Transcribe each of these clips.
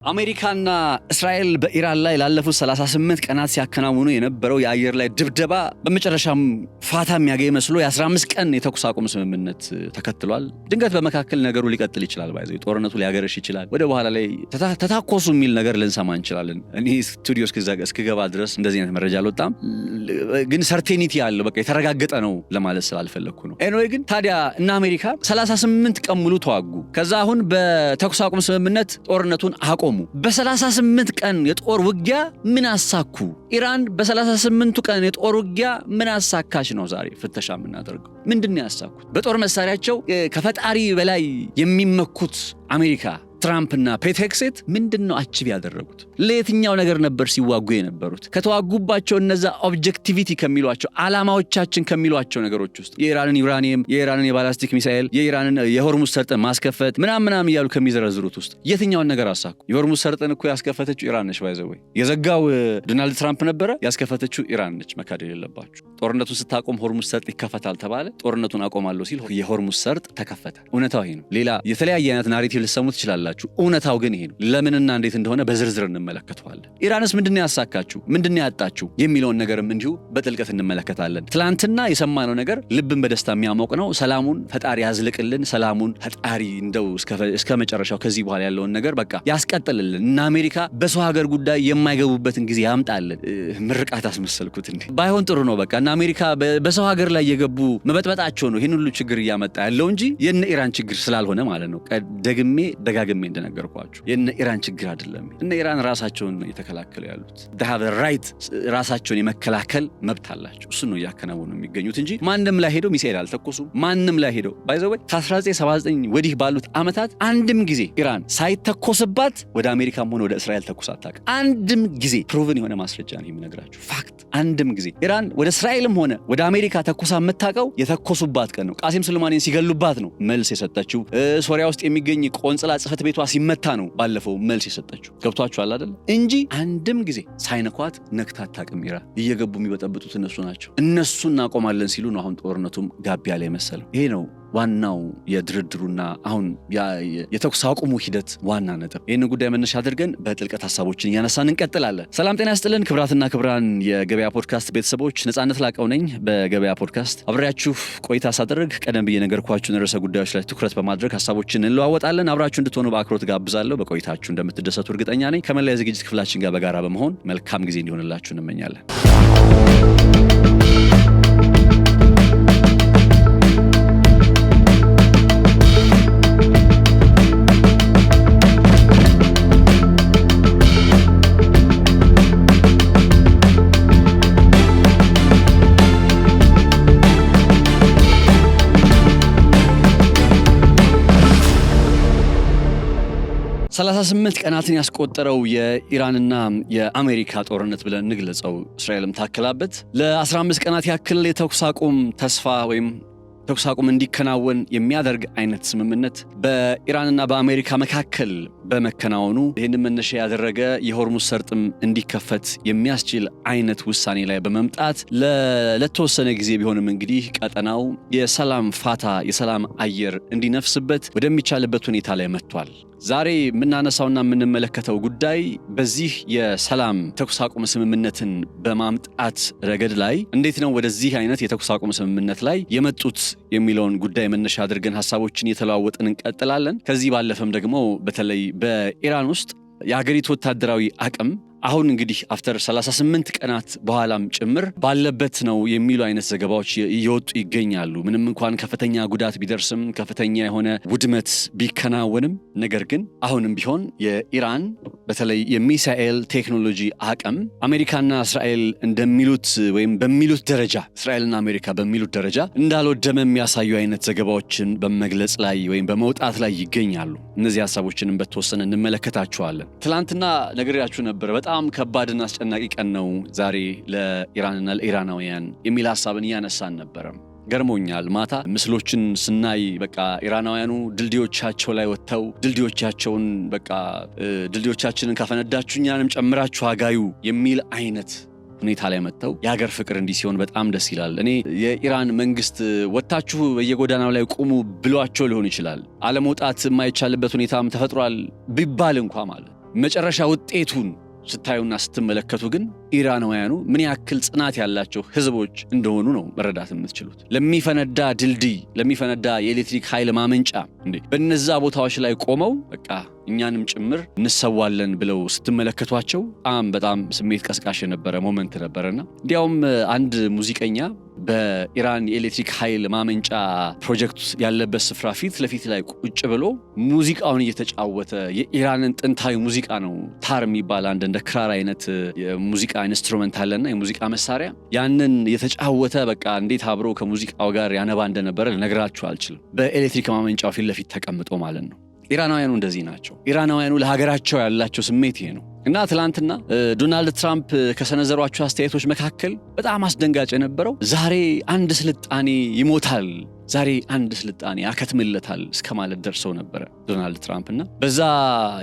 አሜሪካና እስራኤል በኢራን ላይ ላለፉት 38 ቀናት ሲያከናውኑ የነበረው የአየር ላይ ድብደባ በመጨረሻም ፋታ የሚያገኝ መስሎ የ15 ቀን የተኩስ አቁም ስምምነት ተከትሏል። ድንገት በመካከል ነገሩ ሊቀጥል ይችላል፣ ባይዘው ጦርነቱ ሊያገረሽ ይችላል። ወደ በኋላ ላይ ተታኮሱ የሚል ነገር ልንሰማ እንችላለን። እኔ ስቱዲዮ እስክገባ ድረስ እንደዚህ አይነት መረጃ አልወጣም፣ ግን ሰርቴኒቲ ያለው በቃ የተረጋገጠ ነው ለማለት ስላልፈለኩ ነው። ኤኒዌይ ግን ታዲያ እና አሜሪካ 38 ቀን ሙሉ ተዋጉ። ከዛ አሁን በተኩስ አቁም ስምምነት ጦርነቱን አቆሙ። በ38 ቀን የጦር ውጊያ ምን አሳኩ? ኢራን በ38ቱ ቀን የጦር ውጊያ ምን አሳካች ነው ዛሬ ፍተሻ የምናደርገው። ምንድነው ያሳኩት? በጦር መሳሪያቸው ከፈጣሪ በላይ የሚመኩት አሜሪካ ትራምፕና ፔቴክሴት ምንድነው አቺቭ ያደረጉት? ለየትኛው ነገር ነበር ሲዋጉ የነበሩት? ከተዋጉባቸው እነዛ ኦብጀክቲቪቲ ከሚሏቸው አላማዎቻችን ከሚሏቸው ነገሮች ውስጥ የኢራንን ዩራኒየም፣ የኢራንን የባላስቲክ ሚሳኤል፣ የኢራንን የሆርሙዝ ሰርጥን ማስከፈት ምናምን እያሉ ከሚዘረዝሩት ውስጥ የትኛውን ነገር አሳኩ? የሆርሙዝ ሰርጥን እኮ ያስከፈተችው ኢራን ነች። ባይዘው የዘጋው ዶናልድ ትራምፕ ነበረ፣ ያስከፈተችው ኢራን ነች። መካድ የሌለባችሁ። ጦርነቱን ስታቆም ሆርሙዝ ሰርጥ ይከፈታል ተባለ። ጦርነቱን አቆማለሁ ሲል የሆርሙዝ ሰርጥ ተከፈተ። እውነታው ይሄ ነው። ሌላ የተለያየ አይነት ናሬቲቭ ልትሰሙ ትችላላችሁ። እውነታው ግን ይሄ ነው። ለምንና እንዴት እንደሆነ በዝርዝር እንመለከተዋለን። ኢራንስ ምንድነው ያሳካችሁ? ምንድነው ያጣችሁ? የሚለውን ነገርም እንዲሁ በጥልቀት እንመለከታለን። ትላንትና የሰማነው ነገር ልብን በደስታ የሚያሞቅ ነው። ሰላሙን ፈጣሪ ያዝልቅልን። ሰላሙን ፈጣሪ እንደው እስከ መጨረሻው ከዚህ በኋላ ያለውን ነገር በቃ ያስቀጥልልን እና አሜሪካ በሰው ሀገር ጉዳይ የማይገቡበትን ጊዜ ያምጣልን። ምርቃት አስመሰልኩት እንዴ? ባይሆን ጥሩ ነው። በቃ እና አሜሪካ በሰው ሀገር ላይ የገቡ መበጥበጣቸው ነው ይሄን ሁሉ ችግር እያመጣ ያለው እንጂ የነ ኢራን ችግር ስላልሆነ ማለት ነው። ደጋግሜ እንደነገርኳችሁ የነ ኢራን ችግር አይደለም። እነ ኢራን ራሳቸውን ነው እየተከላከሉ ያሉት። they have the right ራሳቸውን የመከላከል መብት አላቸው። እሱ ነው እያከናወኑ የሚገኙት እንጂ ማንንም ላይ ሄደው ሚሳኤል አልተኮሱም። ማንንም ላይ ሄደው ባይዘው ከ1979 ወዲህ ባሉት አመታት አንድም ጊዜ ኢራን ሳይተኮስባት ወደ አሜሪካም ሆነ ወደ እስራኤል ተኩስ አታውቅም። አንድም ጊዜ ፕሩቭን የሆነ ማስረጃ ነው የምነግራችሁ፣ ፋክት። አንድም ጊዜ ኢራን ወደ እስራኤልም ሆነ ወደ አሜሪካ ተኩሳ የምታውቀው የተኮሱባት ቀን ነው። ቃሲም ሱሌማኒን ሲገሉባት ነው መልስ የሰጠችው። ሶሪያ ውስጥ የሚገኝ ቆንጽላ ጽፈት ቤቷ ሲመታ ነው ባለፈው መልስ የሰጠችው። ገብቷችኋል አይደል? እንጂ አንድም ጊዜ ሳይነኳት ነክታ አታውቅም። ኢራን እየገቡ የሚበጠብጡት እነሱ ናቸው። እነሱ እናቆማለን ሲሉ ነው አሁን ጦርነቱም ጋቢያ ላይ መሰለው። ይሄ ነው ዋናው የድርድሩና አሁን የተኩስ አቁሙ ሂደት ዋና ነጥብ። ይህን ጉዳይ መነሻ አድርገን በጥልቀት ሀሳቦችን እያነሳን እንቀጥላለን። ሰላም ጤና ይስጥልን ክብራትና ክብራን የገበያ ፖድካስት ቤተሰቦች፣ ነጻነት ላቀው ነኝ። በገበያ ፖድካስት አብሬያችሁ ቆይታ ሳደርግ ቀደም ብዬ ነገርኳችሁን ርዕሰ ጉዳዮች ላይ ትኩረት በማድረግ ሀሳቦችን እንለዋወጣለን። አብራችሁ እንድትሆኑ በአክብሮት ጋብዛለሁ። በቆይታችሁ እንደምትደሰቱ እርግጠኛ ነኝ። ከመላ የዝግጅት ክፍላችን ጋር በጋራ በመሆን መልካም ጊዜ እንዲሆንላችሁ እንመኛለን። ሰላሳ 38 ቀናትን ያስቆጠረው የኢራንና የአሜሪካ ጦርነት ብለን እንግለጸው፣ እስራኤልም ታከላበት ለ15 ቀናት ያክል የተኩስ አቁም ተስፋ ወይም ተኩስ አቁም እንዲከናወን የሚያደርግ አይነት ስምምነት በኢራንና በአሜሪካ መካከል በመከናወኑ ይህንን መነሻ ያደረገ የሆርሙዝ ሰርጥም እንዲከፈት የሚያስችል አይነት ውሳኔ ላይ በመምጣት ለተወሰነ ጊዜ ቢሆንም እንግዲህ ቀጠናው የሰላም ፋታ የሰላም አየር እንዲነፍስበት ወደሚቻልበት ሁኔታ ላይ መጥቷል። ዛሬ የምናነሳውና የምንመለከተው ጉዳይ በዚህ የሰላም ተኩስ አቁም ስምምነትን በማምጣት ረገድ ላይ እንዴት ነው ወደዚህ አይነት የተኩስ አቁም ስምምነት ላይ የመጡት የሚለውን ጉዳይ መነሻ አድርገን ሀሳቦችን እየተለዋወጥን እንቀጥላለን። ከዚህ ባለፈም ደግሞ በተለይ በኢራን ውስጥ የሀገሪቱ ወታደራዊ አቅም አሁን እንግዲህ አፍተር 38 ቀናት በኋላም ጭምር ባለበት ነው የሚሉ አይነት ዘገባዎች እየወጡ ይገኛሉ። ምንም እንኳን ከፍተኛ ጉዳት ቢደርስም ከፍተኛ የሆነ ውድመት ቢከናወንም፣ ነገር ግን አሁንም ቢሆን የኢራን በተለይ የሚሳኤል ቴክኖሎጂ አቅም አሜሪካና እስራኤል እንደሚሉት ወይም በሚሉት ደረጃ እስራኤልና አሜሪካ በሚሉት ደረጃ እንዳልወደመ የሚያሳዩ አይነት ዘገባዎችን በመግለጽ ላይ ወይም በመውጣት ላይ ይገኛሉ። እነዚህ ሀሳቦችንም በተወሰነ እንመለከታቸዋለን። ትላንትና ነግሬያችሁ ነበር። በጣም ከባድና አስጨናቂ ቀን ነው ዛሬ ለኢራንና ለኢራናውያን የሚል ሀሳብን እያነሳን ነበረ። ገርሞኛል። ማታ ምስሎችን ስናይ በቃ ኢራናውያኑ ድልድዮቻቸው ላይ ወጥተው ድልድዮቻችንን ካፈነዳችሁ እኛንም ጨምራችሁ አጋዩ የሚል አይነት ሁኔታ ላይ መጥተው የሀገር ፍቅር እንዲህ ሲሆን በጣም ደስ ይላል። እኔ የኢራን መንግስት ወጣችሁ በየጎዳናው ላይ ቁሙ ብሏቸው ሊሆን ይችላል። አለመውጣት የማይቻልበት ሁኔታም ተፈጥሯል ቢባል እንኳን ማለት መጨረሻ ውጤቱን ስታዩና ስትመለከቱ ግን ኢራናውያኑ ምን ያክል ጽናት ያላቸው ህዝቦች እንደሆኑ ነው መረዳት የምትችሉት። ለሚፈነዳ ድልድይ፣ ለሚፈነዳ የኤሌክትሪክ ኃይል ማመንጫ በእነዛ ቦታዎች ላይ ቆመው በቃ እኛንም ጭምር እንሰዋለን ብለው ስትመለከቷቸው በጣም ስሜት ቀስቃሽ የነበረ ሞመንት ነበረና እንዲያውም አንድ ሙዚቀኛ በኢራን የኤሌክትሪክ ኃይል ማመንጫ ፕሮጀክት ያለበት ስፍራ ፊት ለፊት ላይ ቁጭ ብሎ ሙዚቃውን እየተጫወተ የኢራንን ጥንታዊ ሙዚቃ ነው ታር የሚባል አንድ እንደ ክራር አይነት የሙዚቃ ኢንስትሩመንት አለና የሙዚቃ መሳሪያ ያንን የተጫወተ በቃ እንዴት አብሮ ከሙዚቃው ጋር ያነባ እንደነበረ ልነግራችሁ አልችልም። በኤሌክትሪክ ማመንጫው ፊት ለፊት ተቀምጦ ማለት ነው። ኢራናውያኑ እንደዚህ ናቸው። ኢራናውያኑ ለሀገራቸው ያላቸው ስሜት ይሄ ነው እና ትላንትና ዶናልድ ትራምፕ ከሰነዘሯቸው አስተያየቶች መካከል በጣም አስደንጋጭ የነበረው ዛሬ አንድ ስልጣኔ ይሞታል፣ ዛሬ አንድ ስልጣኔ ያከትምለታል እስከ ማለት ደርሰው ነበረ ዶናልድ ትራምፕ። እና በዛ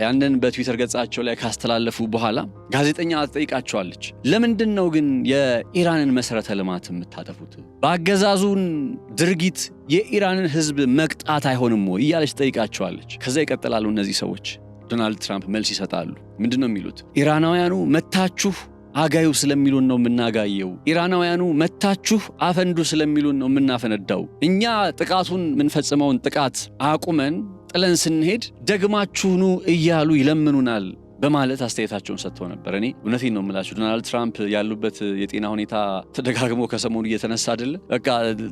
ያንን በትዊተር ገጻቸው ላይ ካስተላለፉ በኋላ ጋዜጠኛ ትጠይቃቸዋለች፣ ለምንድን ነው ግን የኢራንን መሰረተ ልማት የምታጠፉት? በአገዛዙን ድርጊት የኢራንን ህዝብ መቅጣት አይሆንም ወይ እያለች ትጠይቃቸዋለች። ከዛ ይቀጥላሉ እነዚህ ሰዎች። ዶናልድ ትራምፕ መልስ ይሰጣሉ። ምንድነው የሚሉት? ኢራናውያኑ መታችሁ አጋዩ ስለሚሉን ነው የምናጋየው። ኢራናውያኑ መታችሁ አፈንዱ ስለሚሉን ነው የምናፈነዳው። እኛ ጥቃቱን የምንፈጽመውን ጥቃት አቁመን ጥለን ስንሄድ ደግማችሁኑ እያሉ ይለምኑናል በማለት አስተያየታቸውን ሰጥተው ነበር። እኔ እውነቴን ነው የምላችሁ ዶናልድ ትራምፕ ያሉበት የጤና ሁኔታ ተደጋግሞ ከሰሞኑ እየተነሳ አይደለ? በቃ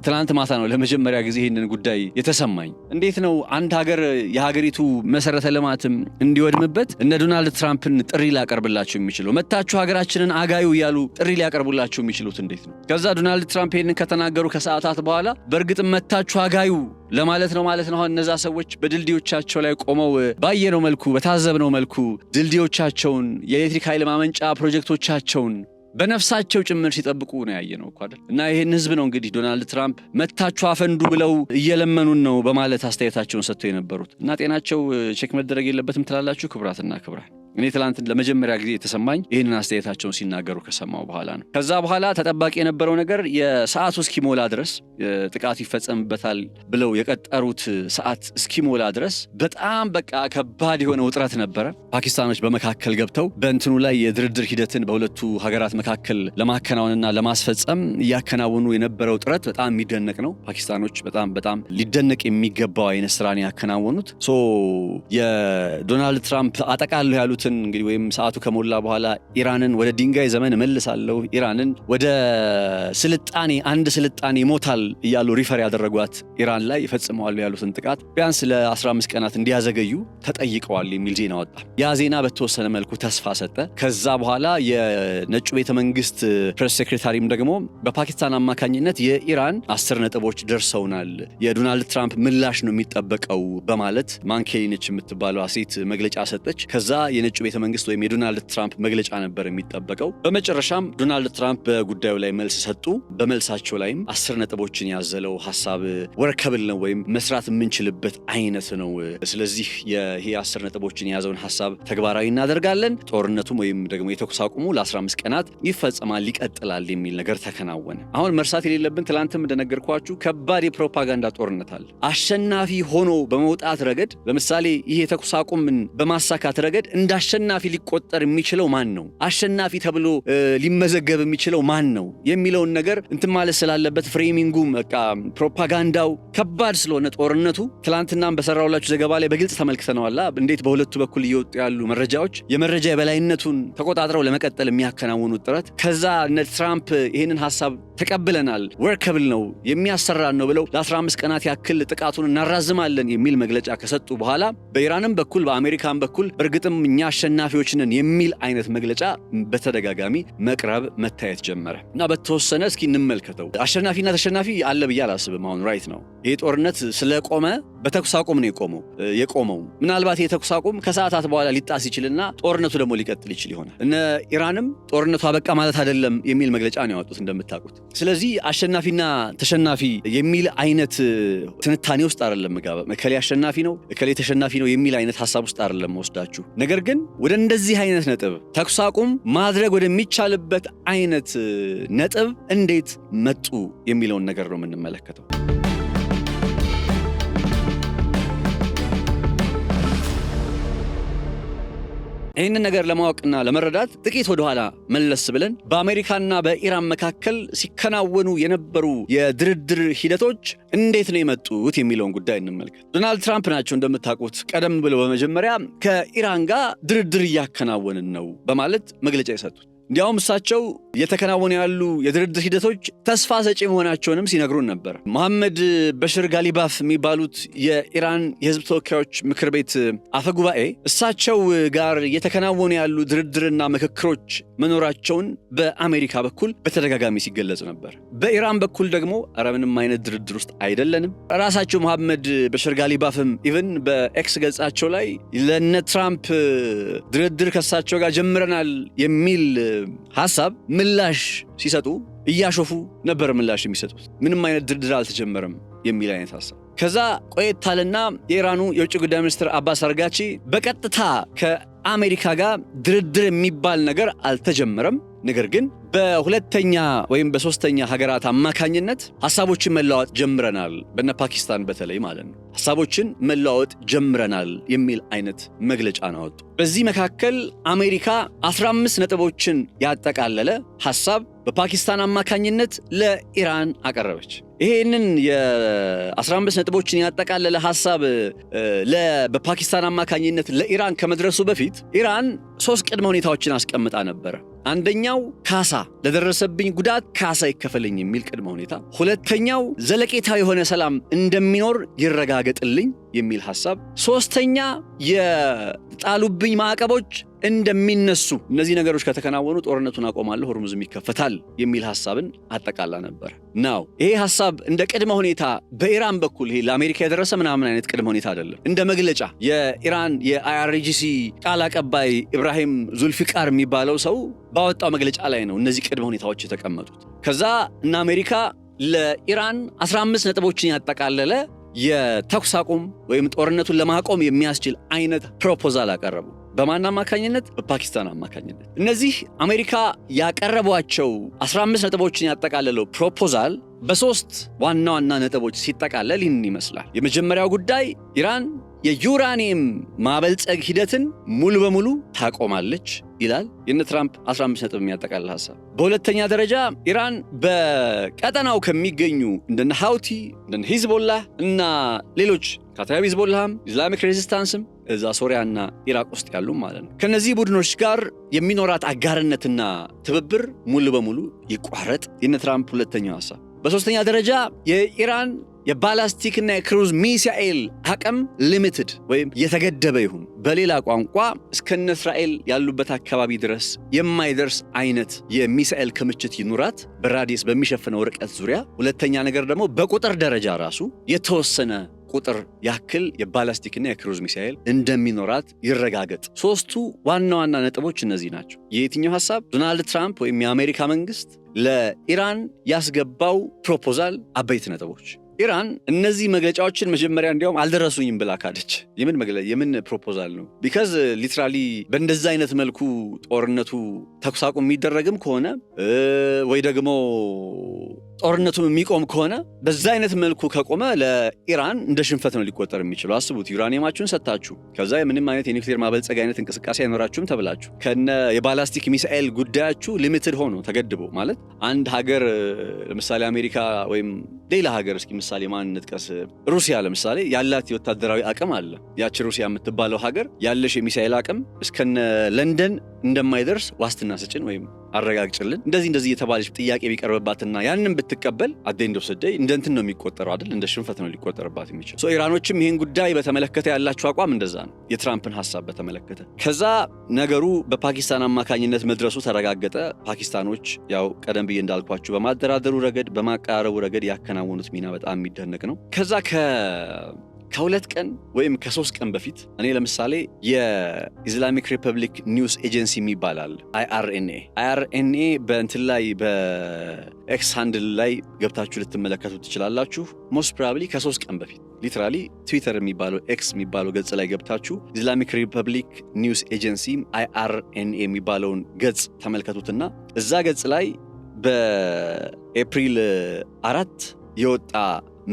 ትናንት ማታ ነው ለመጀመሪያ ጊዜ ይህንን ጉዳይ የተሰማኝ። እንዴት ነው አንድ ሀገር የሀገሪቱ መሰረተ ልማትም እንዲወድምበት እነ ዶናልድ ትራምፕን ጥሪ ሊያቀርብላቸው የሚችለው? መታችሁ ሀገራችንን አጋዩ እያሉ ጥሪ ሊያቀርቡላቸው የሚችሉት እንዴት ነው? ከዛ ዶናልድ ትራምፕ ይህንን ከተናገሩ ከሰዓታት በኋላ በእርግጥም መታችሁ አጋዩ ለማለት ነው ማለት ነው። እነዛ ሰዎች በድልድዮቻቸው ላይ ቆመው ባየነው መልኩ በታዘብነው መልኩ ድልድዮቻቸውን የኤሌክትሪክ ኃይል ማመንጫ ፕሮጀክቶቻቸውን በነፍሳቸው ጭምር ሲጠብቁ ነው ያየነው እኮ አይደል? እና ይሄን ህዝብ ነው እንግዲህ ዶናልድ ትራምፕ መታችሁ አፈንዱ ብለው እየለመኑን ነው በማለት አስተያየታቸውን ሰጥተው የነበሩት። እና ጤናቸው ቼክ መደረግ የለበትም ትላላችሁ? ክቡራትና ክቡራን፣ እኔ ትላንት ለመጀመሪያ ጊዜ የተሰማኝ ይህንን አስተያየታቸውን ሲናገሩ ከሰማው በኋላ ነው። ከዛ በኋላ ተጠባቂ የነበረው ነገር የሰዓቱ እስኪሞላ ድረስ ጥቃት ይፈጸምበታል ብለው የቀጠሩት ሰዓት እስኪሞላ ድረስ በጣም በቃ ከባድ የሆነ ውጥረት ነበረ። ፓኪስታኖች በመካከል ገብተው በእንትኑ ላይ የድርድር ሂደትን በሁለቱ ሀገራት መካከል ለማከናወንና ለማስፈጸም እያከናወኑ የነበረው ጥረት በጣም የሚደነቅ ነው። ፓኪስታኖች በጣም ሊደነቅ የሚገባው አይነት ስራን ያከናወኑት። የዶናልድ ትራምፕ አጠቃለሁ ያሉት እንግዲህ ወይም ሰዓቱ ከሞላ በኋላ ኢራንን ወደ ድንጋይ ዘመን እመልሳለሁ፣ ኢራንን ወደ ስልጣኔ አንድ ስልጣኔ ይሞታል እያሉ ሪፈር ያደረጓት ኢራን ላይ ይፈጽመዋል ያሉትን ጥቃት ቢያንስ ለ15 ቀናት እንዲያዘገዩ ተጠይቀዋል የሚል ዜና ወጣ። ያ ዜና በተወሰነ መልኩ ተስፋ ሰጠ። ከዛ በኋላ የነጩ ቤተ መንግስት ፕሬስ ሴክሬታሪም ደግሞ በፓኪስታን አማካኝነት የኢራን 10 ነጥቦች ደርሰውናል፣ የዶናልድ ትራምፕ ምላሽ ነው የሚጠበቀው በማለት ማንኬሊነች የምትባለው ሴት መግለጫ ሰጠች። ከዛ የነጩ ቤተ መንግስት ወይም የዶናልድ ትራምፕ መግለጫ ነበር የሚጠበቀው። በመጨረሻም ዶናልድ ትራምፕ በጉዳዩ ላይ መልስ ሰጡ። በመልሳቸው ላይም 10 ነጥቦችን ያዘለው ሐሳብ ወርከብል ነው ወይም መስራት የምንችልበት አይነት ነው። ስለዚህ ይሄ 10 ነጥቦችን የያዘውን ሐሳብ ተግባራዊ እናደርጋለን፣ ጦርነቱም ወይም ደግሞ የተኩስ አቁሙ ለ15 ቀናት ይፈጸማል፣ ይቀጥላል የሚል ነገር ተከናወነ። አሁን መርሳት የሌለብን ትላንትም እንደነገርኳችሁ ከባድ የፕሮፓጋንዳ ጦርነት አለ። አሸናፊ ሆኖ በመውጣት ረገድ ለምሳሌ ይሄ የተኩስ አቁምን በማሳካት ረገድ እንደ አሸናፊ ሊቆጠር የሚችለው ማን ነው? አሸናፊ ተብሎ ሊመዘገብ የሚችለው ማን ነው የሚለውን ነገር እንትን ማለት ስላለበት ፍሬሚንጉም በቃ ፕሮፓጋንዳው ከባድ ስለሆነ ጦርነቱ ትላንትናም በሰራውላችሁ ዘገባ ላይ በግልጽ ተመልክተነዋል። እንዴት በሁለቱ በኩል እየወጡ ያሉ መረጃዎች የመረጃ የበላይነቱን ተቆጣጥረው ለመቀጠል የሚያከናውኑት ጥረት፣ ከዛ እነ ትራምፕ ይህንን ሐሳብ ተቀብለናል፣ ወርከብል ነው፣ የሚያሰራን ነው ብለው ለ15 ቀናት ያክል ጥቃቱን እናራዝማለን የሚል መግለጫ ከሰጡ በኋላ በኢራንም በኩል በአሜሪካን በኩል በእርግጥም እኛ አሸናፊዎች ነን የሚል አይነት መግለጫ በተደጋጋሚ መቅረብ መታየት ጀመረ እና በተወሰነ እስኪ እንመልከተው። አሸናፊና ተሸናፊ አለ ብዬ አላስብም። አሁን ራይት ነው ይሄ ጦርነት ስለቆመ በተኩስ አቁም ነው የቆመው። ምናልባት የተኩስ አቁም ከሰዓታት በኋላ ሊጣስ ይችልና ጦርነቱ ደግሞ ሊቀጥል ይችል ይሆናል። እነ ኢራንም ጦርነቱ አበቃ ማለት አይደለም የሚል መግለጫ ነው ያወጡት እንደምታውቁት። ስለዚህ አሸናፊና ተሸናፊ የሚል አይነት ትንታኔ ውስጥ አይደለም ገባ እከሌ አሸናፊ ነው እከሌ ተሸናፊ ነው የሚል አይነት ሐሳብ ውስጥ አይደለም ወስዳችሁ። ነገር ግን ወደ እንደዚህ አይነት ነጥብ ተኩስ አቁም ማድረግ ወደሚቻልበት አይነት ነጥብ እንዴት መጡ የሚለውን ነገር ነው የምንመለከተው። ይህንን ነገር ለማወቅና ለመረዳት ጥቂት ወደኋላ መለስ ብለን በአሜሪካና በኢራን መካከል ሲከናወኑ የነበሩ የድርድር ሂደቶች እንዴት ነው የመጡት የሚለውን ጉዳይ እንመልከት። ዶናልድ ትራምፕ ናቸው እንደምታውቁት ቀደም ብለው በመጀመሪያ ከኢራን ጋር ድርድር እያከናወንን ነው በማለት መግለጫ የሰጡት። እንዲያውም እሳቸው የተከናወኑ ያሉ የድርድር ሂደቶች ተስፋ ሰጪ መሆናቸውንም ሲነግሩን ነበር። መሐመድ በሽር ጋሊባፍ የሚባሉት የኢራን የህዝብ ተወካዮች ምክር ቤት አፈጉባኤ እሳቸው ጋር የተከናወኑ ያሉ ድርድርና ምክክሮች መኖራቸውን በአሜሪካ በኩል በተደጋጋሚ ሲገለጽ ነበር። በኢራን በኩል ደግሞ ኧረ ምንም አይነት ድርድር ውስጥ አይደለንም። ራሳቸው መሐመድ በሽር ጋሊባፍም ኢቭን በኤክስ ገጻቸው ላይ ለነ ትራምፕ ድርድር ከሳቸው ጋር ጀምረናል የሚል ሐሳብ ምላሽ ሲሰጡ እያሾፉ ነበር ምላሽ የሚሰጡት። ምንም አይነት ድርድር አልተጀመረም የሚል አይነት ሐሳብ። ከዛ ቆየታልና የኢራኑ የውጭ ጉዳይ ሚኒስትር አባስ አርጋቺ በቀጥታ ከአሜሪካ ጋር ድርድር የሚባል ነገር አልተጀመረም፣ ነገር ግን በሁለተኛ ወይም በሶስተኛ ሀገራት አማካኝነት ሐሳቦችን መለዋወጥ ጀምረናል፣ በነ ፓኪስታን በተለይ ማለት ነው ሐሳቦችን መለዋወጥ ጀምረናል የሚል አይነት መግለጫ ነው ወጡ። በዚህ መካከል አሜሪካ 15 ነጥቦችን ያጠቃለለ ሐሳብ በፓኪስታን አማካኝነት ለኢራን አቀረበች። ይሄንን የ15 ነጥቦችን ያጠቃለለ ሐሳብ በፓኪስታን አማካኝነት ለኢራን ከመድረሱ በፊት ኢራን 3 ቅድመ ሁኔታዎችን አስቀምጣ ነበር። አንደኛው ካሳ፣ ለደረሰብኝ ጉዳት ካሳ ይከፈለኝ የሚል ቅድመ ሁኔታ። ሁለተኛው ዘለቄታዊ የሆነ ሰላም እንደሚኖር ይረጋገጥልኝ የሚል ሐሳብ። ሶስተኛ የጣሉብኝ ማዕቀቦች እንደሚነሱ፣ እነዚህ ነገሮች ከተከናወኑ ጦርነቱን አቆማለሁ፣ ሆርሙዝም ይከፈታል የሚል ሐሳብን አጠቃላ ነበር። ናው ይሄ ሐሳብ እንደ ቅድመ ሁኔታ በኢራን በኩል ይሄ ለአሜሪካ የደረሰ ምናምን አይነት ቅድመ ሁኔታ አይደለም። እንደ መግለጫ የኢራን የአይአርጂሲ ቃል አቀባይ ኢብራሂም ዙልፊቃር የሚባለው ሰው ባወጣው መግለጫ ላይ ነው እነዚህ ቅድመ ሁኔታዎች የተቀመጡት። ከዛ እና አሜሪካ ለኢራን 15 ነጥቦችን ያጠቃለለ የተኩስ አቁም ወይም ጦርነቱን ለማቆም የሚያስችል አይነት ፕሮፖዛል አቀረቡ። በማን አማካኝነት? በፓኪስታን አማካኝነት። እነዚህ አሜሪካ ያቀረቧቸው 15 ነጥቦችን ያጠቃለለው ፕሮፖዛል በሶስት ዋና ዋና ነጥቦች ሲጠቃለል ይህን ይመስላል። የመጀመሪያው ጉዳይ ኢራን የዩራኒየም ማበልጸግ ሂደትን ሙሉ በሙሉ ታቆማለች ይላል የነ ትራምፕ 15 ነጥብ የሚያጠቃልል ሐሳብ። በሁለተኛ ደረጃ ኢራን በቀጠናው ከሚገኙ እንደነ ሃውቲ፣ እንደነ ሂዝቦላህ እና ሌሎች ካታቢ ሂዝቦላህም ኢስላሚክ ሬዚስታንስም እዛ ሶሪያና ኢራቅ ውስጥ ያሉ ማለት ነው ከነዚህ ቡድኖች ጋር የሚኖራት አጋርነትና ትብብር ሙሉ በሙሉ ይቋረጥ የነ ትራምፕ ሁለተኛው ሐሳብ። በሶስተኛ ደረጃ የኢራን የባላስቲክና የክሩዝ ሚሳኤል አቅም ሊሚትድ ወይም የተገደበ ይሁን፣ በሌላ ቋንቋ እስከነ እስራኤል ያሉበት አካባቢ ድረስ የማይደርስ አይነት የሚሳኤል ክምችት ይኑራት በራዲየስ በሚሸፍነው ርቀት ዙሪያ። ሁለተኛ ነገር ደግሞ በቁጥር ደረጃ ራሱ የተወሰነ ቁጥር ያክል የባላስቲክና የክሩዝ ሚሳኤል እንደሚኖራት ይረጋገጥ። ሶስቱ ዋና ዋና ነጥቦች እነዚህ ናቸው። የየትኛው ሐሳብ? ዶናልድ ትራምፕ ወይም የአሜሪካ መንግስት ለኢራን ያስገባው ፕሮፖዛል አበይት ነጥቦች። ኢራን እነዚህ መግለጫዎችን መጀመሪያ እንዲያውም አልደረሱኝም ብላ ካደች። የምን ፕሮፖዛል ነው? ቢካዝ ሊትራሊ በእንደዛ አይነት መልኩ ጦርነቱ ተኩስ አቁም የሚደረግም ከሆነ ወይ ደግሞ ጦርነቱ የሚቆም ከሆነ በዛ አይነት መልኩ ከቆመ ለኢራን እንደ ሽንፈት ነው ሊቆጠር የሚችለው። አስቡት፣ ዩራኒየማችሁን ሰጣችሁ፣ ከዛ ምንም አይነት የኒውክሌር ማበልጸግ አይነት እንቅስቃሴ አይኖራችሁም ተብላችሁ፣ ከነ የባላስቲክ ሚሳኤል ጉዳያችሁ ሊሚትድ ሆኖ ተገድቦ ማለት አንድ ሀገር ለምሳሌ አሜሪካ ወይም ሌላ ሀገር እስኪ ምሳሌ ማን እንጥቀስ? ሩሲያ ለምሳሌ ያላት የወታደራዊ አቅም አለ። ያቺ ሩሲያ የምትባለው ሀገር ያለሽ የሚሳኤል አቅም እስከነ ለንደን እንደማይደርስ ዋስትና ስጭን ወይም አረጋግጭልን እንደዚህ የተባለች ጥያቄ ቢቀርብባትና ያንን ብትቀበል አደንዶ ሰደይ እንደንትን ነው የሚቆጠረው አይደል? እንደ ሽንፈት ነው ሊቆጠርባት የሚችል። ኢራኖችም ይሄን ጉዳይ በተመለከተ ያላቸው አቋም እንደዛ ነው፣ የትራምፕን ሐሳብ በተመለከተ። ከዛ ነገሩ በፓኪስታን አማካኝነት መድረሱ ተረጋገጠ። ፓኪስታኖች ያው ቀደም ብዬ እንዳልኳችሁ በማደራደሩ ረገድ በማቀራረቡ ረገድ ያከናወኑት ሚና በጣም የሚደነቅ ነው። ከዛ ከሁለት ቀን ወይም ከ3 ቀን በፊት እኔ ለምሳሌ የኢስላሚክ ሪፐብሊክ ኒውስ ኤጀንሲ የሚባላል አይአርኤንኤ በእንትን ላይ በኤክስ ሃንድል ላይ ገብታችሁ ልትመለከቱ ትችላላችሁ። ሞስት ፕሮባብሊ ከ3 ቀን በፊት ሊትራሊ ትዊተር የሚባለው ኤክስ የሚባለው ገጽ ላይ ገብታችሁ ኢስላሚክ ሪፐብሊክ ኒውስ ኤጀንሲ አይአርኤንኤ የሚባለውን ገጽ ተመልከቱትና እዛ ገጽ ላይ በኤፕሪል 4 የወጣ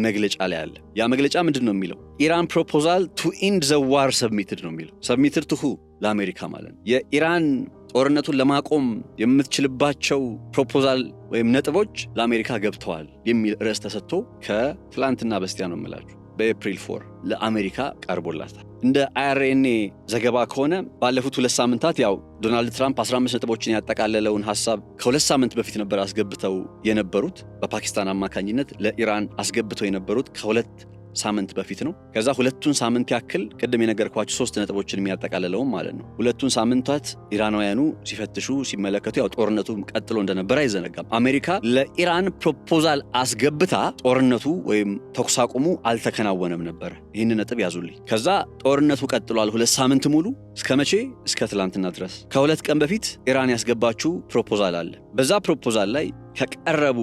መግለጫ ላይ አለ። ያ መግለጫ ምንድን ነው የሚለው? ኢራን ፕሮፖዛል ቱ ኢንድ ዘ ዋር ሰብሚትድ ነው የሚለው። ሰብሚትድ ቱ ሁ? ለአሜሪካ ማለት ነው። የኢራን ጦርነቱን ለማቆም የምትችልባቸው ፕሮፖዛል ወይም ነጥቦች ለአሜሪካ ገብተዋል የሚል ርዕስ ተሰጥቶ ከትላንትና በስቲያ ነው የምላችሁ በኤፕሪል 4 ለአሜሪካ ቀርቦላታል። እንደ IRNA ዘገባ ከሆነ ባለፉት 2 ሳምንታት ያው ዶናልድ ትራምፕ 15 ነጥቦችን ያጠቃለለውን ሐሳብ ከ2 ሳምንት በፊት ነበር አስገብተው የነበሩት በፓኪስታን አማካኝነት ለኢራን አስገብተው የነበሩት ከ2 ሳምንት በፊት ነው። ከዛ 2 ሳምንት ያክል ቅድም የነገርኳችሁ 3 ነጥቦችን የሚያጠቃልለው ማለት ነው። 2 ሳምንታት ኢራናውያኑ ሲፈትሹ ሲመለከቱ ያው ጦርነቱ ቀጥሎ እንደነበር አይዘነጋም። አሜሪካ ለኢራን ፕሮፖዛል አስገብታ ጦርነቱ ወይም ተኩስ አቁሙ አልተከናወነም ነበር። ይህን ነጥብ ያዙልኝ። ከዛ ጦርነቱ ቀጥሏል 2 ሳምንት ሙሉ እስከ መቼ? እስከ ትላንትና ድረስ። ከ2 ቀን በፊት ኢራን ያስገባችው ፕሮፖዛል አለ። በዛ ፕሮፖዛል ላይ ከቀረቡ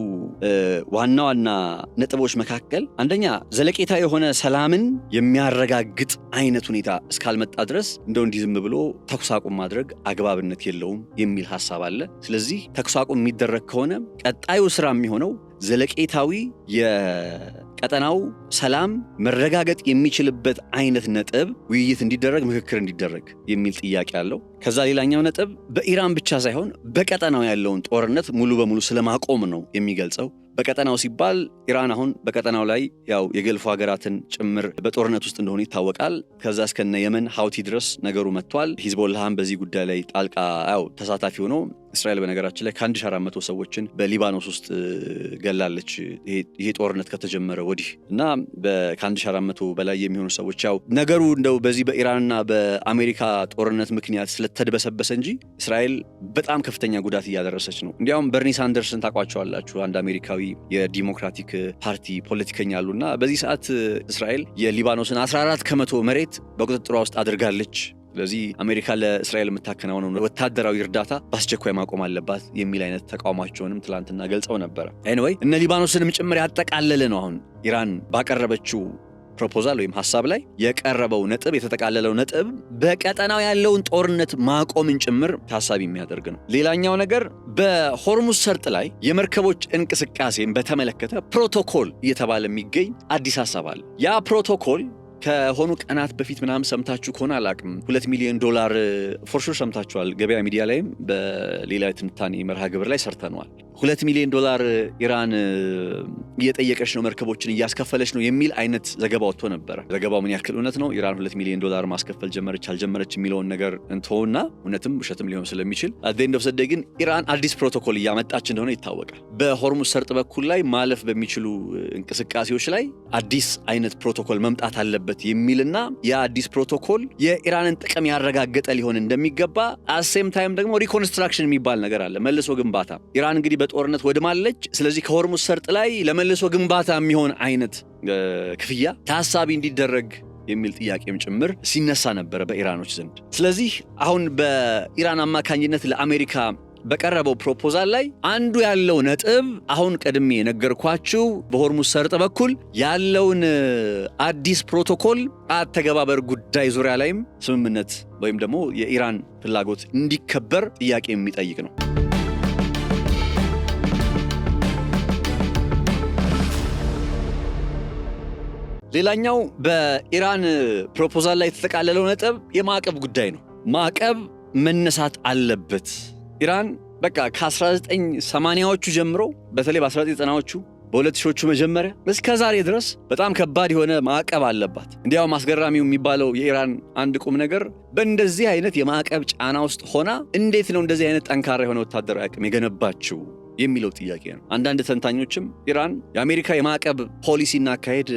ዋና ዋና ነጥቦች መካከል አንደኛ ዘለቄታ የሆነ ሰላምን የሚያረጋግጥ አይነት ሁኔታ እስካልመጣ ድረስ እንደው እንዲህ ዝም ብሎ ተኩስ አቁም ማድረግ አግባብነት የለውም የሚል ሐሳብ አለ። ስለዚህ ተኩስ አቁም የሚደረግ ከሆነ ቀጣዩ ስራ የሚሆነው ዘለቄታዊ የቀጠናው ሰላም መረጋገጥ የሚችልበት አይነት ነጥብ ውይይት እንዲደረግ፣ ምክክር እንዲደረግ የሚል ጥያቄ አለው። ከዛ ሌላኛው ነጥብ በኢራን ብቻ ሳይሆን በቀጠናው ያለውን ጦርነት ሙሉ በሙሉ ስለማቆም ነው የሚገልጸው። በቀጠናው ሲባል ኢራን አሁን በቀጠናው ላይ ያው የገልፉ ሀገራትን ጭምር በጦርነት ውስጥ እንደሆነ ይታወቃል። ከዛ እስከነ የመን ሀውቲ ድረስ ነገሩ መጥቷል። ሂዝቦላህም በዚህ ጉዳይ ላይ ጣልቃ ያው ተሳታፊ ሆኖ እስራኤል በነገራችን ላይ ከ1400 ሰዎችን በሊባኖስ ውስጥ ገላለች ይሄ ጦርነት ከተጀመረ ወዲህ እና ከ1400 በላይ የሚሆኑ ሰዎች ያው ነገሩ እንደው በዚህ በኢራንና በአሜሪካ ጦርነት ምክንያት ስለተድበሰበሰ እንጂ እስራኤል በጣም ከፍተኛ ጉዳት እያደረሰች ነው። እንዲያውም በርኒ ሳንደርስን ታውቋቸዋላችሁ፣ አንድ አሜሪካዊ የዲሞክራቲክ ፓርቲ ፖለቲከኛ አሉና በዚህ ሰዓት እስራኤል የሊባኖስን 14% መሬት በቁጥጥሯ ውስጥ አድርጋለች። ስለዚህ አሜሪካ ለእስራኤል የምታከናውነው ወታደራዊ እርዳታ በአስቸኳይ ማቆም አለባት የሚል አይነት ተቃውሟቸውንም ትላንትና ገልጸው ነበረ። ኤኒዌይ እነ ሊባኖስንም ጭምር ያጠቃለለ ነው አሁን ኢራን ባቀረበችው ፕሮፖዛል ወይም ሐሳብ ላይ የቀረበው ነጥብ የተጠቃለለው ነጥብ በቀጠናው ያለውን ጦርነት ማቆምን ጭምር ታሳቢ የሚያደርግ ነው። ሌላኛው ነገር በሆርሙዝ ሰርጥ ላይ የመርከቦች እንቅስቃሴን በተመለከተ ፕሮቶኮል እየተባለ የሚገኝ አዲስ ሐሳብ አለ። ያ ፕሮቶኮል ከሆኑ ቀናት በፊት ምናምን ሰምታችሁ ከሆነ አላቅም $2 ሚሊዮን ፎርሹር ሰምታችኋል። ገበያ ሚዲያ ላይም በሌላ ትንታኔ መርሃ ግብር ላይ ሰርተነዋል። $2 ሚሊዮን ኢራን እየጠየቀች ነው፣ መርከቦችን እያስከፈለች ነው የሚል አይነት ዘገባ ወጥቶ ነበረ። ዘገባው ምን ያክል እውነት ነው፣ ኢራን $2 ሚሊዮን ማስከፈል ጀመረች አልጀመረች የሚለውን ነገር እንተውና እውነትም ውሸትም ሊሆን ስለሚችል አደንድ ኦፍ ዘ ዴይ ግን ኢራን አዲስ ፕሮቶኮል እያመጣች እንደሆነ ይታወቃል። በሆርሙዝ ሰርጥ በኩል ላይ ማለፍ በሚችሉ እንቅስቃሴዎች ላይ አዲስ አይነት ፕሮቶኮል መምጣት አለበት የሚልና የአዲስ ፕሮቶኮል የኢራንን ጥቅም ያረጋገጠ ሊሆን እንደሚገባ አሴም ታይም ደግሞ ሪኮንስትራክሽን የሚባል ነገር አለ፣ መልሶ ግንባታ። ኢራን እንግዲህ በጦርነት ወድማለች። ስለዚህ ከሆርሙዝ ሰርጥ ላይ ለመልሶ ግንባታ የሚሆን አይነት ክፍያ ታሳቢ እንዲደረግ የሚል ጥያቄም ጭምር ሲነሳ ነበረ በኢራኖች ዘንድ። ስለዚህ አሁን በኢራን አማካኝነት ለአሜሪካ በቀረበው ፕሮፖዛል ላይ አንዱ ያለው ነጥብ አሁን ቀድሜ የነገርኳችሁ በሆርሙዝ ሰርጥ በኩል ያለውን አዲስ ፕሮቶኮል አተገባበር ጉዳይ ዙሪያ ላይም ስምምነት ወይም ደግሞ የኢራን ፍላጎት እንዲከበር ጥያቄ የሚጠይቅ ነው። ሌላኛው በኢራን ፕሮፖዛል ላይ የተጠቃለለው ነጥብ የማዕቀብ ጉዳይ ነው። ማዕቀብ መነሳት አለበት። ኢራን በቃ ከ1980ዎቹ ጀምሮ በተለይ በ1990ዎቹ በ2000ዎቹ መጀመሪያ እስከ ዛሬ ድረስ በጣም ከባድ የሆነ ማዕቀብ አለባት። እንዲያውም አስገራሚው የሚባለው የኢራን አንድ ቁም ነገር በእንደዚህ አይነት የማዕቀብ ጫና ውስጥ ሆና እንዴት ነው እንደዚህ አይነት ጠንካራ የሆነ ወታደራዊ አቅም የገነባችው የሚለው ጥያቄ ነው። አንዳንድ ተንታኞችም ኢራን የአሜሪካ የማዕቀብ ፖሊሲና አካሄድ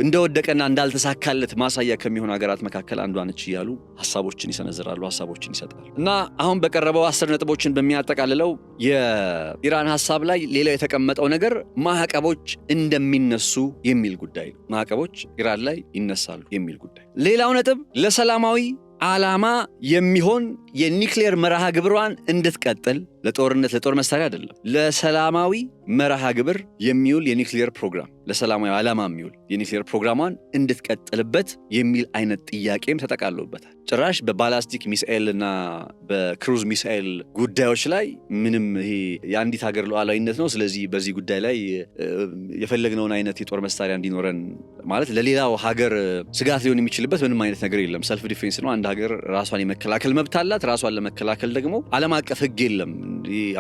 እንደወደቀና እንዳልተሳካለት ማሳያ ከሚሆኑ ሀገራት መካከል አንዷ ነች እያሉ ሐሳቦችን ይሰነዝራሉ፣ ሐሳቦችን ይሰጣሉ። እና አሁን በቀረበው 10 ነጥቦችን በሚያጠቃልለው የኢራን ሐሳብ ላይ ሌላው የተቀመጠው ነገር ማዕቀቦች እንደሚነሱ የሚል ጉዳይ ነው። ማዕቀቦች ኢራን ላይ ይነሳሉ የሚል ጉዳይ። ሌላው ነጥብ ለሰላማዊ ዓላማ የሚሆን የኒውክሌር መርሃ ግብሯን እንድትቀጥል ለጦር መሳሪያ አይደለም፣ ለሰላማዊ መርሃ ግብር የሚውል የኒውክሌር ፕሮግራም፣ ለሰላማዊ ዓላማ የሚውል የኒውክሌር ፕሮግራሟን እንድትቀጥልበት የሚል አይነት ጥያቄም ተጠቃሎበታል። ጭራሽ በባላስቲክ ሚሳኤል እና በክሩዝ ሚሳኤል ጉዳዮች ላይ ምንም ይሄ የአንዲት ሀገር ሉዓላዊነት ነው፣ ስለዚህ በዚህ ጉዳይ ላይ የፈለግነውን አይነት የጦር መሳሪያ እንዲኖረን ማለት ለሌላው ሀገር ስጋት ሊሆን የሚችልበት ምንም አይነት ነገር የለም። ሰልፍ ዲፌንስ ነው። አንድ ሀገር ራሷን የመከላከል መብት አላት። ራሷን ለመከላከል ደግሞ ዓለም አቀፍ ሕግ የለም።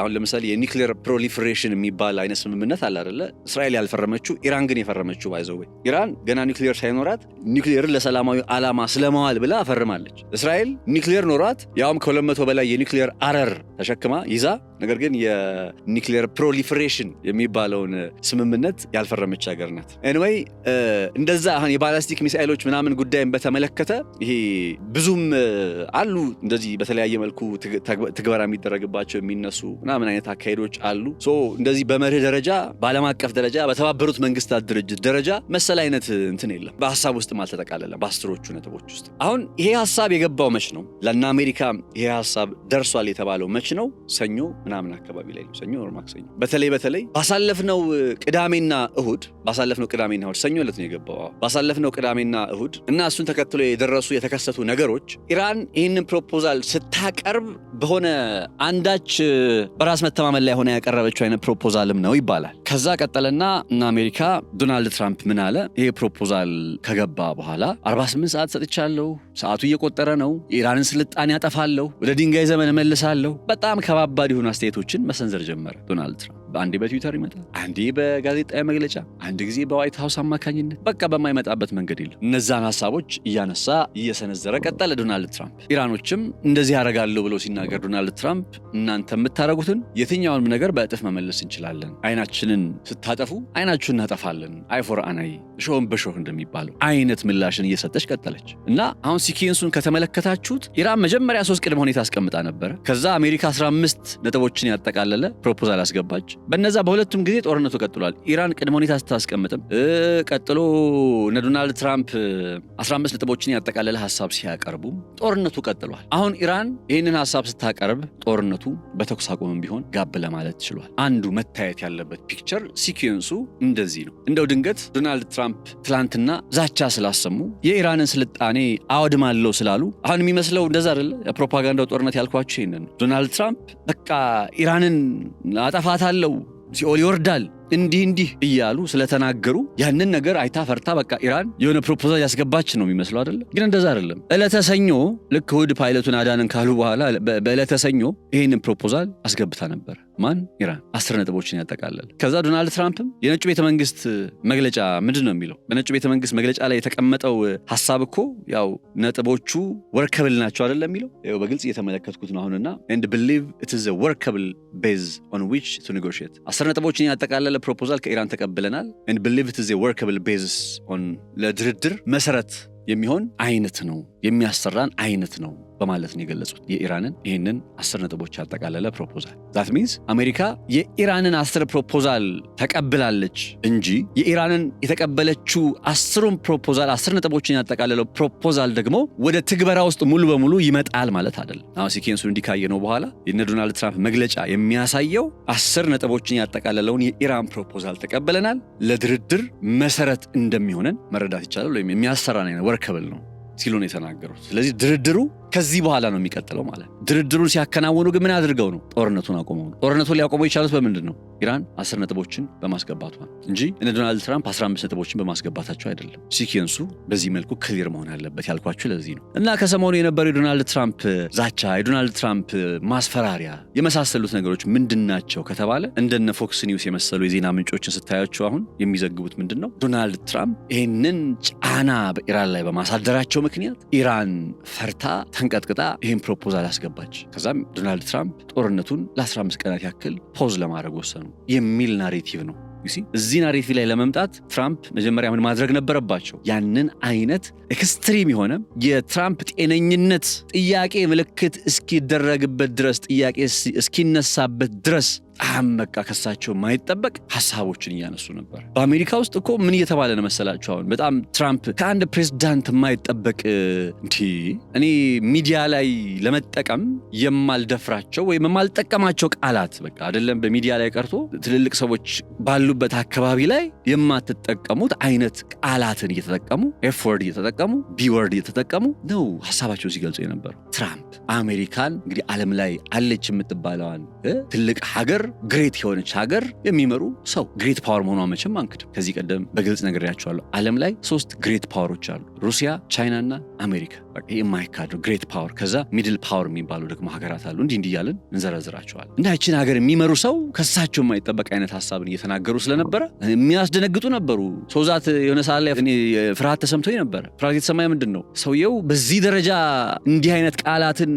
አሁን ለምሳሌ የኒውክሌር ፕሮሊፈሬሽን የሚባል አይነት ስምምነት አለ አይደለ? እስራኤል ያልፈረመችው ኢራን ግን የፈረመችው ባይዘው ኢራን ገና ኒውክሌር ሳይኖራት ኒውክሌርን ለሰላማዊ ዓላማ ስለማዋል ብላ ፈርማለች። እስራኤል ኒውክሌር ኖሯት ያውም ከ200 በላይ የኒውክሌር አረር ተሸክማ ይዛ ነገር ግን የኒውክሌር ፕሮሊፈሬሽን የሚባለውን ስምምነት ያልፈረመች ሀገር ናት። ኤኒዌይ እንደዛ አሁን የባላስቲክ ሚሳኤሎች ምናምን ጉዳይን በተመለከተ ይሄ ብዙም አሉ እንደዚህ በተለያየ መልኩ ትግበራ የሚደረግባቸው የሚነሱ ምናምን አይነት አካሄዶች አሉ። እንደዚህ በመርህ ደረጃ በዓለም አቀፍ ደረጃ በተባበሩት መንግስታት ድርጅት ደረጃ መሰል አይነት እንትን የለም። በሀሳብ ውስጥም አልተጠቃለለም በአስሮቹ ነጥቦች ውስጥ። አሁን ይሄ ሀሳብ የገባው መች ነው? ለእነ አሜሪካ ይሄ ሀሳብ ደርሷል የተባለው መች ነው? ሰኞ ምናምን አካባቢ ላይ ነው። ሰኞ ወር ማክሰኞ በተለይ ባሳለፍነው ቅዳሜና እሁድ ሰኞ ዕለት ነው የገባው። ባሳለፍነው ቅዳሜና እሁድ እና እሱን ተከትሎ የተከሰቱ ነገሮች ኢራን ይህንን ፕሮፖዛል ስታቀርብ በሆነ አንዳች በራስ መተማመን ላይ ሆነ ያቀረበችው አይነት ፕሮፖዛልም ነው ይባላል። ከዛ ቀጠለና እና አሜሪካ ዶናልድ ትራምፕ ምን አለ? ይሄ ፕሮፖዛል ከገባ በኋላ 48 ሰዓት ሰጥቻለሁ፣ ሰዓቱ እየቆጠረ ነው፣ የኢራንን ስልጣኔ ያጠፋለሁ፣ ወደ ድንጋይ ዘመን እመልሳለሁ። በጣም ከባባድ የሆኑ አስተያየቶችን መሰንዘር ጀመረ ዶናልድ ትራምፕ። አንዴ በትዊተር ይመጣል፣ አንዴ በጋዜጣዊ መግለጫ፣ አንድ ጊዜ በዋይት ሃውስ አማካኝነት፣ በቃ በማይመጣበት መንገድ የለም። እነዛን ሀሳቦች እያነሳ እየሰነዘረ ቀጠለ ዶናልድ ትራምፕ። ኢራኖችም እንደዚህ ያደርጋለሁ ብሎ ሲናገር ዶናልድ ትራምፕ እናንተ የምታደርጉትን የትኛውንም ነገር በእጥፍ መመለስ እንችላለን፣ አይናችንን ስታጠፉ አይናችሁን እናጠፋለን፣ አይ ፎር አን አይ እሾህን በሾህ እንደሚባለው አይነት ምላሽን እየሰጠች ቀጠለች። እና አሁን ሲኬንሱን ከተመለከታችሁት ኢራን መጀመሪያ 3 ቅድመ ሁኔታ አስቀምጣ ነበረ። ከዛ አሜሪካ 15 ነጥቦችን ያጠቃለለ ፕሮፖዛል አስገባች። በነዛ በሁለቱም ጊዜ ጦርነቱ ቀጥሏል። ኢራን ቅድመ ሁኔታ ስታስቀምጥም ቀጥሎ እነ ዶናልድ ትራምፕ 15 ነጥቦችን ያጠቃለለ ሐሳብ ሲያቀርቡ ጦርነቱ ቀጥሏል። አሁን ኢራን ይህንን ሐሳብ ስታቀርብ ጦርነቱ በተኩስ አቁምም ቢሆን ጋብ ለማለት ችሏል። አንዱ መታየት ያለበት ፒክቸር ሲኩዌንሱ እንደዚህ ነው። እንደው ድንገት ዶናልድ ትራምፕ ትላንትና ዛቻ ስላሰሙ የኢራንን ስልጣኔ አወድማለሁ ስላሉ አሁን የሚመስለው እንደዛ አይደለ? የፕሮፓጋንዳው ጦርነት ያልኳችሁ ይሄንን ነው። ዶናልድ ትራምፕ በቃ ኢራንን አጠፋታለሁ፣ ሲኦል ይወርዳል እንዲህ እያሉ ስለተናገሩ ያንን ነገር አይታ ፈርታ በቃ ኢራን የሆነ ፕሮፖዛል ያስገባች ነው የሚመስለው አይደለ? ግን እንደዛ አይደለም። ዕለተ ሰኞ ልክ እሑድ ፓይለቱን አዳንን ካሉ በኋላ በዕለተ ሰኞ ይህንን ፕሮፖዛል አስገብታ ነበር። ማን? ኢራን 10 ነጥቦችን ያጠቃለል። ከዛ ዶናልድ ትራምፕም የነጩ ቤተ መንግስት መግለጫ ምንድን ነው የሚለው? በነጩ ቤተ መንግስት መግለጫ ላይ የተቀመጠው ሐሳብ እኮ ያው ነጥቦቹ ወርከብል ናቸው አይደለ የሚለው? ያው በግልጽ እየተመለከትኩት ነው አሁንና and believe it is a workable base on which to negotiate 10 ነጥቦችን ያጠቃለለ ፕሮፖዛል ከኢራን ተቀብለናል and believe it is a workable basis on ለድርድር መሰረት የሚሆን አይነት ነው፣ የሚያሰራን አይነት ነው በማለት ነው የገለጹት የኢራንን ይህንን 10 ነጥቦች ያጠቃለለ ፕሮፖዛል። that means አሜሪካ የኢራንን 10 ፕሮፖዛል ተቀብላለች እንጂ የኢራንን የተቀበለችው 10ሩም ፕሮፖዛል 10 ነጥቦችን ያጠቃለለው ፕሮፖዛል ደግሞ ወደ ትግበራ ውስጥ ሙሉ በሙሉ ይመጣል ማለት አይደለም። አሁን ሲኬንሱን እንዲካየ ነው በኋላ የነ ዶናልድ ትራምፕ መግለጫ የሚያሳየው 10 ነጥቦችን ያጠቃለለውን የኢራን ፕሮፖዛል ተቀብለናል፣ ለድርድር መሰረት እንደሚሆነን መረዳት ይቻላል፣ ወይም የሚያሰራን አይነት ወርከብል ነው ሲሉ ነው የተናገሩት። ስለዚህ ድርድሩ ከዚህ በኋላ ነው የሚቀጥለው ማለት። ድርድሩን ሲያከናውኑ ግን ምን አድርገው ነው? ጦርነቱን አቆመው። ጦርነቱን ሊያቆሙ የቻሉት በምንድን ነው? ኢራን 10 ነጥቦችን በማስገባቷ እንጂ እነ ዶናልድ ትራምፕ 15 ነጥቦችን በማስገባታቸው አይደለም። ሲኬንሱ በዚህ መልኩ ክሊር መሆን አለበት ያልኳችሁ ለዚህ ነው። እና ከሰሞኑ የነበረው የዶናልድ ትራምፕ ዛቻ፣ የዶናልድ ትራምፕ ማስፈራሪያ የመሳሰሉት ነገሮች ምንድናቸው ከተባለ እንደነ ፎክስ ኒውስ የመሰሉ የዜና ምንጮችን ስታያቸው አሁን የሚዘግቡት ምንድነው? ዶናልድ ትራምፕ ይህንን ጫና በኢራን ላይ በማሳደራቸው ምክንያት ኢራን ፈርታ ተንቀጥቅጣ ይህን ፕሮፖዛል አስገባች። ከዛም ዶናልድ ትራምፕ ጦርነቱን ለ15 ቀናት ያክል ፖዝ ለማድረግ ወሰኑ የሚል ናሬቲቭ ነው። እዚህ ናሬቲቭ ላይ ለመምጣት ትራምፕ መጀመሪያ ምን ማድረግ ነበረባቸው? ያንን አይነት ኤክስትሪም የሆነ የትራምፕ ጤነኝነት ጥያቄ ምልክት እስኪደረግበት ድረስ፣ ጥያቄ እስኪነሳበት ድረስ በጣም በቃ ከሳቸው የማይጠበቅ ሐሳቦችን እያነሱ ነበር። በአሜሪካ ውስጥ እኮ ምን እየተባለ ነው መሰላችሁ? አሁን በጣም ትራምፕ ከአንድ ፕሬዝዳንት የማይጠበቅ እኔ ሚዲያ ላይ ለመጠቀም የማልደፍራቸው ወይም የማልጠቀማቸው ቃላት በቃ አይደለም በሚዲያ ላይ ቀርቶ ትልልቅ ሰዎች ባሉበት አካባቢ ላይ የማትጠቀሙት አይነት ቃላትን እየተጠቀሙ ኤፍ ወርድ እየተጠቀሙ ቢ ወርድ እየተጠቀሙ ነው ሐሳባቸውን ሲገልጹ የነበረው። ትራምፕ አሜሪካን እንግዲህ ዓለም ላይ አለች የምትባለዋን ትልቅ ሀገር ግሬት የሆነች ሀገር የሚመሩ ሰው ግሬት ፓወር መሆኗ መቼም አንክድም። ከዚህ ቀደም በግልጽ ነግሬያቸዋለሁ። ዓለም ላይ 3 ግሬት ፓወሮች አሉ፣ ሩሲያ፣ ቻይና እና አሜሪካ። በቃ የማይካድሩ ግሬት ፓወር። ከዛ ሚድል ፓወር የሚባሉ ደግሞ ሀገራት አሉ። እንዲህ እያለን እንዘረዝራቸዋል። እና ይችን ሀገር የሚመሩ ሰው ከሳቸው የማይጠበቅ አይነት ሀሳብን እየተናገሩ ስለነበረ የሚያስደነግጡ ነበሩ። ሰውዛት የሆነ ሰዓት ላይ እኔ ፍርሃት ተሰምቶኝ ነበረ። ፍርሃት የተሰማኝ ምንድን ነው? ሰውየው በዚህ ደረጃ እንዲህ አይነት ቃላትን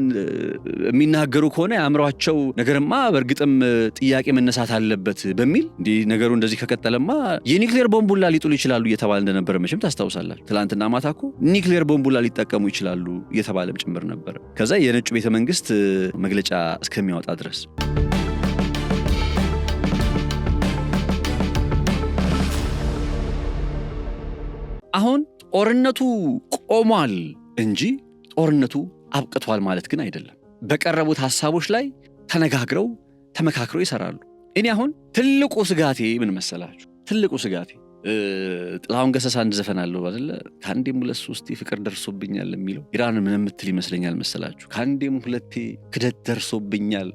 የሚናገሩ ከሆነ የአእምሯቸው ነገርማ በእርግጥም ጥያቄ መነሳት አለበት በሚል እንዲህ ነገሩ እንደዚህ ከቀጠለማ የኒክሌር ቦምቡላ ሊጥሉ ይችላሉ እየተባለ እንደነበረ መቼም ታስታውሳላችሁ። ትላንትና ማታ እኮ ኒክሌር ቦምቡላ ሊጠቀሙ ይችላሉ እየተባለም ጭምር ነበር። ከዛ የነጩ ቤተ መንግስት መግለጫ እስከሚያወጣ ድረስ አሁን ጦርነቱ ቆሟል እንጂ ጦርነቱ አብቅቷል ማለት ግን አይደለም። በቀረቡት ሐሳቦች ላይ ተነጋግረው ተመካክረው ይሰራሉ። እኔ አሁን ትልቁ ስጋቴ ምን መሰላችሁ? ትልቁ ስጋቴ ጥላሁን ገሰሰ አንድ ዘፈን አለው አይደለ? ከአንዴም ሁለት ሶስቴ ፍቅር ደርሶብኛል የሚለው ኢራን ምን የምትል ይመስለኛል መሰላችሁ? ከአንዴም ሁለቴ ክደት ደርሶብኛል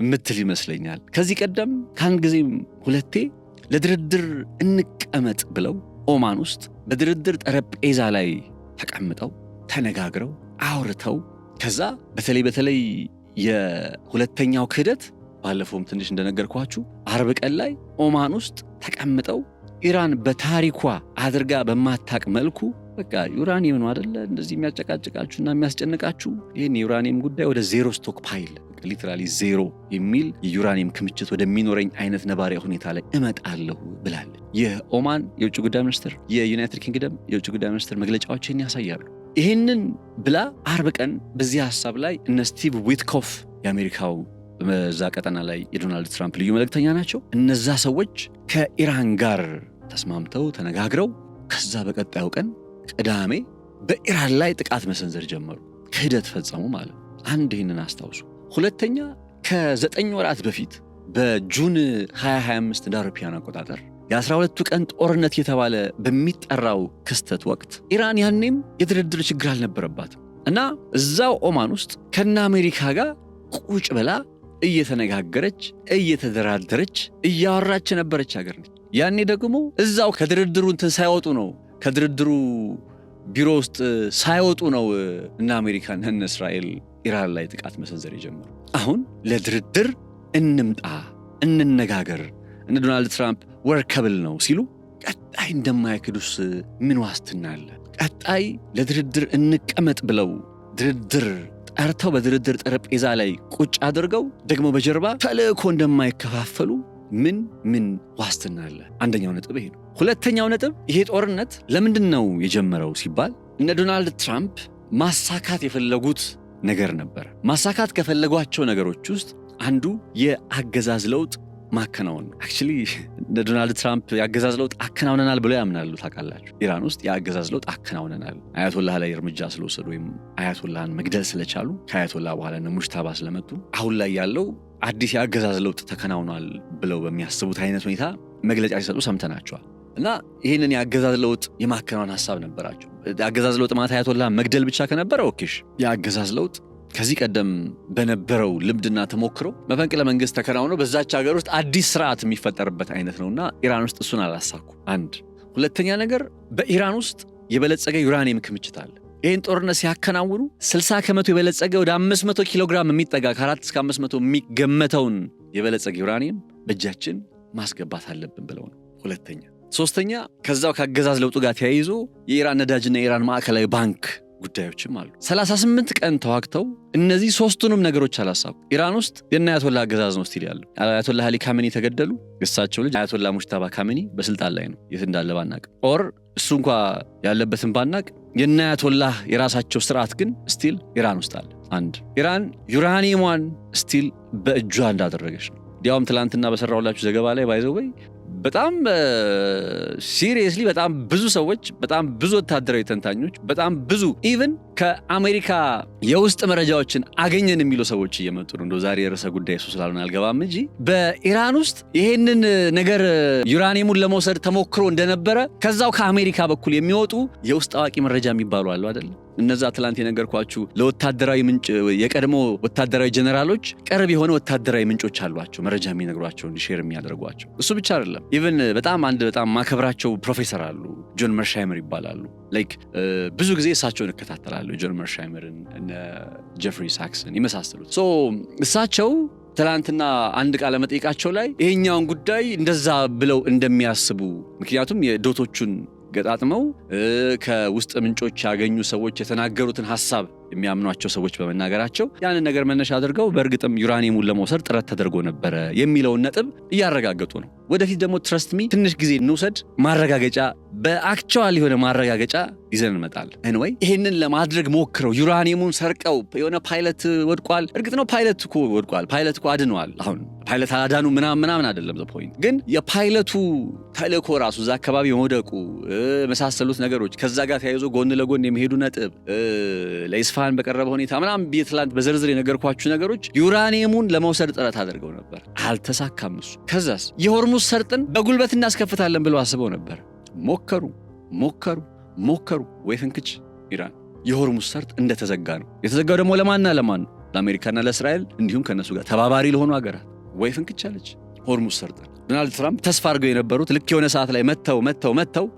የምትል ይመስለኛል። ከዚህ ቀደም ከአንድ ጊዜም ሁለቴ ለድርድር እንቀመጥ ብለው ኦማን ውስጥ በድርድር ጠረጴዛ ላይ ተቀምጠው ተነጋግረው አውርተው ከዛ በተለይ የሁለተኛው ክህደት ባለፈውም ትንሽ እንደነገርኳችሁ አርብ ቀን ላይ ኦማን ውስጥ ተቀምጠው ኢራን በታሪኳ አድርጋ በማታቅ መልኩ በቃ ዩራኒየም ነው አይደለ እንደዚህ የሚያጨቃጭቃችሁና የሚያስጨንቃችሁ ይህን የዩራኒየም ጉዳይ ወደ ዜሮ ስቶክ ፓይል ሊትራሊ ዜሮ የሚል የዩራኒየም ክምችት ወደሚኖረኝ አይነት ነባሪያ ሁኔታ ላይ እመጣለሁ ብላለች። የኦማን የውጭ ጉዳይ ሚኒስትር፣ የዩናይትድ ኪንግደም የውጭ ጉዳይ ሚኒስትር መግለጫዎችን ያሳያሉ። ይህንን ብላ አርብ ቀን በዚህ ሐሳብ ላይ እነ ስቲቭ ዊትኮፍ የአሜሪካው በዛ ቀጠና ላይ የዶናልድ ትራምፕ ልዩ መልእክተኛ ናቸው። እነዛ ሰዎች ከኢራን ጋር ተስማምተው ተነጋግረው ከዛ በቀጣዩ ቀን ቅዳሜ በኢራን ላይ ጥቃት መሰንዘር ጀመሩ። ክህደት ፈጸሙ ማለት። አንድ ይህንን አስታውሱ። ሁለተኛ ከ9 ወራት በፊት በጁን 2025 እንደ አውሮፓውያን አቆጣጠር የ12ቱ ቀን ጦርነት የተባለ በሚጠራው ክስተት ወቅት ኢራን ያኔም የድርድር ችግር አልነበረባትም እና እዛው ኦማን ውስጥ ከነ አሜሪካ ጋር ቁጭ ብላ እየተነጋገረች እየተደራደረች እያወራች ነበረች ሀገር ነች። ያኔ ደግሞ እዛው ከድርድሩ እንትን ሳይወጡ ነው ከድርድሩ ቢሮ ውስጥ ሳይወጡ ነው እና አሜሪካን እና እስራኤል ኢራን ላይ ጥቃት መሰንዘር የጀመሩ። አሁን ለድርድር እንምጣ እንነጋገር እነ ዶናልድ ትራምፕ ወርከብል ነው ሲሉ ቀጣይ እንደማይክዱስ ምን ዋስትና አለ? ቀጣይ ለድርድር እንቀመጥ ብለው ድርድር ጠርተው በድርድር ጠረጴዛ ላይ ቁጭ አድርገው ደግሞ በጀርባ ተልእኮ እንደማይከፋፈሉ ምን ዋስትና አለ? አንደኛው ነጥብ ይሄ ነው። ሁለተኛው ነጥብ ይሄ ጦርነት ለምንድን ነው የጀመረው ሲባል እነ ዶናልድ ትራምፕ ማሳካት የፈለጉት ነገር ነበር። ማሳካት ከፈለጓቸው ነገሮች ውስጥ አንዱ የአገዛዝ ለውጥ ማከናወን ነው። አክቹሊ እነ ዶናልድ ትራምፕ የአገዛዝ ለውጥ አከናውነናል ብለው ያምናሉ። ታውቃላችሁ ኢራን ውስጥ የአገዛዝ ለውጥ አከናውነናል አያቶላህ ላይ እርምጃ ስለወሰዱ ወይም አያቶላህን መግደል ስለቻሉ ከአያቶላህ በኋላ እነ ሙጅታባ ስለመጡ አሁን ላይ ያለው አዲስ የአገዛዝ ለውጥ ተከናውኗል ብለው በሚያስቡት አይነት ሁኔታ መግለጫ ሲሰጡ ሰምተናቸዋል። እና ይህንን የአገዛዝ ለውጥ የማከናወን ሀሳብ ነበራቸው። የአገዛዝ ለውጥ ማለት አያቶላህን መግደል ብቻ ከነበረ ኦኬሽ፣ የአገዛዝ ለውጥ ከዚህ ቀደም በነበረው ልምድና ተሞክሮ መፈንቅለ መንግስት ተከናውኖ በዛች ሀገር ውስጥ አዲስ ስርዓት የሚፈጠርበት አይነት ነውና ኢራን ውስጥ እሱን አላሳኩ። አንድ ሁለተኛ ነገር በኢራን ውስጥ የበለጸገ ዩራኒየም ክምችት አለ። ይህን ጦርነት ሲያከናውኑ 60 ከመቶ የበለጸገ ወደ 500 ኪሎ ግራም የሚጠጋ ከ4 እስከ 500 የሚገመተውን የበለጸገ ዩራኒየም በእጃችን ማስገባት አለብን ብለው ነው። ሁለተኛ ሶስተኛ ከዛው ከአገዛዝ ለውጡ ጋር ተያይዞ የኢራን ነዳጅና የኢራን ማዕከላዊ ባንክ ጉዳዮችም አሉ። 38 ቀን ተዋግተው እነዚህ ሶስቱንም ነገሮች አላሳኩ። ኢራን ውስጥ የና አያቶላህ አገዛዝ ነው ስቲል ያለው። አያቶላህ አሊ ካሜኒ ተገደሉ። እሳቸው ልጅ አያቶላህ ሙጅታባ ካሜኒ በስልጣን ላይ ነው። የት እንዳለ ባናቅ ኦር እሱ እንኳ ያለበትን ባናቅ የአያቶላህ የራሳቸው ስርዓት ግን ስቲል ኢራን ውስጥ አለ። አንድ ኢራን ዩራኒየሟን ስቲል በእጇ እንዳደረገች ነው። ዲያውም ትላንትና በሰራሁላችሁ ዘገባ ላይ ባይዘው በጣም ሲሪየስሊ በጣም ብዙ ሰዎች በጣም ብዙ ወታደራዊ ተንታኞች በጣም ብዙ ኢቭን ከአሜሪካ የውስጥ መረጃዎችን አገኘን የሚሉ ሰዎች እየመጡ ነው። እንደው ዛሬ የርዕሰ ጉዳይ እሱ ስላልሆነ አልገባም እንጂ በኢራን ውስጥ ይሄንን ነገር ዩራኒየሙን ለመውሰድ ተሞክሮ እንደነበረ ከዛው ከአሜሪካ በኩል የሚወጡ የውስጥ አዋቂ መረጃ የሚባሉ አሉ አይደል? እነዛ ትላንት የነገርኳችሁ ለወታደራዊ ምንጭ የቀድሞ ወታደራዊ ጀነራሎች ቅርብ የሆነ ወታደራዊ ምንጮች አሏቸው፣ መረጃ የሚነግሯቸው ሼር የሚያደርጓቸው። እሱ ብቻ አይደለም። ኢቭን በጣም ማከብራቸው ፕሮፌሰር አሉ፣ ጆን መርሻይመር ይባላሉ። ላይክ ብዙ ጊዜ እሳቸውን እከታተላለሁ፣ ጆን መርሻይመርን፣ እነ ጄፍሪ ሳክስን የመሳሰሉት። ሶ እሳቸው ትላንትና አንድ ቃለ መጠይቃቸው ላይ ይሄኛውን ጉዳይ እንደዛ ብለው እንደሚያስቡ ምክንያቱም የዶቶቹን ገጣጥመው ከውስጥ ምንጮች ያገኙ ሰዎች የተናገሩትን ሐሳብ የሚያምኗቸው ሰዎች በመናገራቸው ያንን ነገር መነሻ አድርገው በእርግጥም ዩራኒየሙን ለመውሰድ ጥረት ተደርጎ ነበረ የሚለውን ነጥብ እያረጋገጡ ነው። ወደፊት ደግሞ ትረስት ሚ ትንሽ ጊዜ እንውሰድ፣ ማረጋገጫ በአክቹዋል የሆነ ማረጋገጫ ይዘን እንመጣለን። ኤኒዌይ ይሄንን ለማድረግ ሞክረው ዩራኒየሙን ሰርቀው የሆነ ፓይለት ወድቋል። እርግጥ ነው ፓይለት እኮ ወድቋል፣ ፓይለት እኮ አድነዋል። አሁን ፓይለት አዳኑ ምናምን አይደለም ዘ ፖይንት። ግን የፓይለቱ ተልእኮ ራሱ እዛ አካባቢ መውደቁ መሳሰሉት ነገሮች ከዛ ጋር ተያይዞ ጎን ለጎን የሚሄዱ ነጥብ ለኢስፋሃን በቀረበ ሁኔታ ምናምን ትላንት በዝርዝር የነገርኳችሁ ነገሮች ዩራኒየሙን ለመውሰድ ጥረት አድርገው ነበር፣ አልተሳካም እሱ። ከዛስ የሆርሙዝ ሰርጥን በጉልበት እናስከፍታለን ብለው አስበው ነበር። ሞከሩ ወይ ፍንክች ኢራን የሆርሙዝ ሰርጥ እንደተዘጋ ነው። የተዘጋው ደግሞ ለማን ነው? ለአሜሪካና ለእስራኤል እንዲሁም ከነሱ ጋር ተባባሪ ለሆኑ ሀገራት ወይ ፍንክች አለች ሆርሙዝ ሰርጥን። ዶናልድ ትራምፕ ተስፋ አድርገው የነበሩት ልክ የሆነ ሰዓት ላይ መተው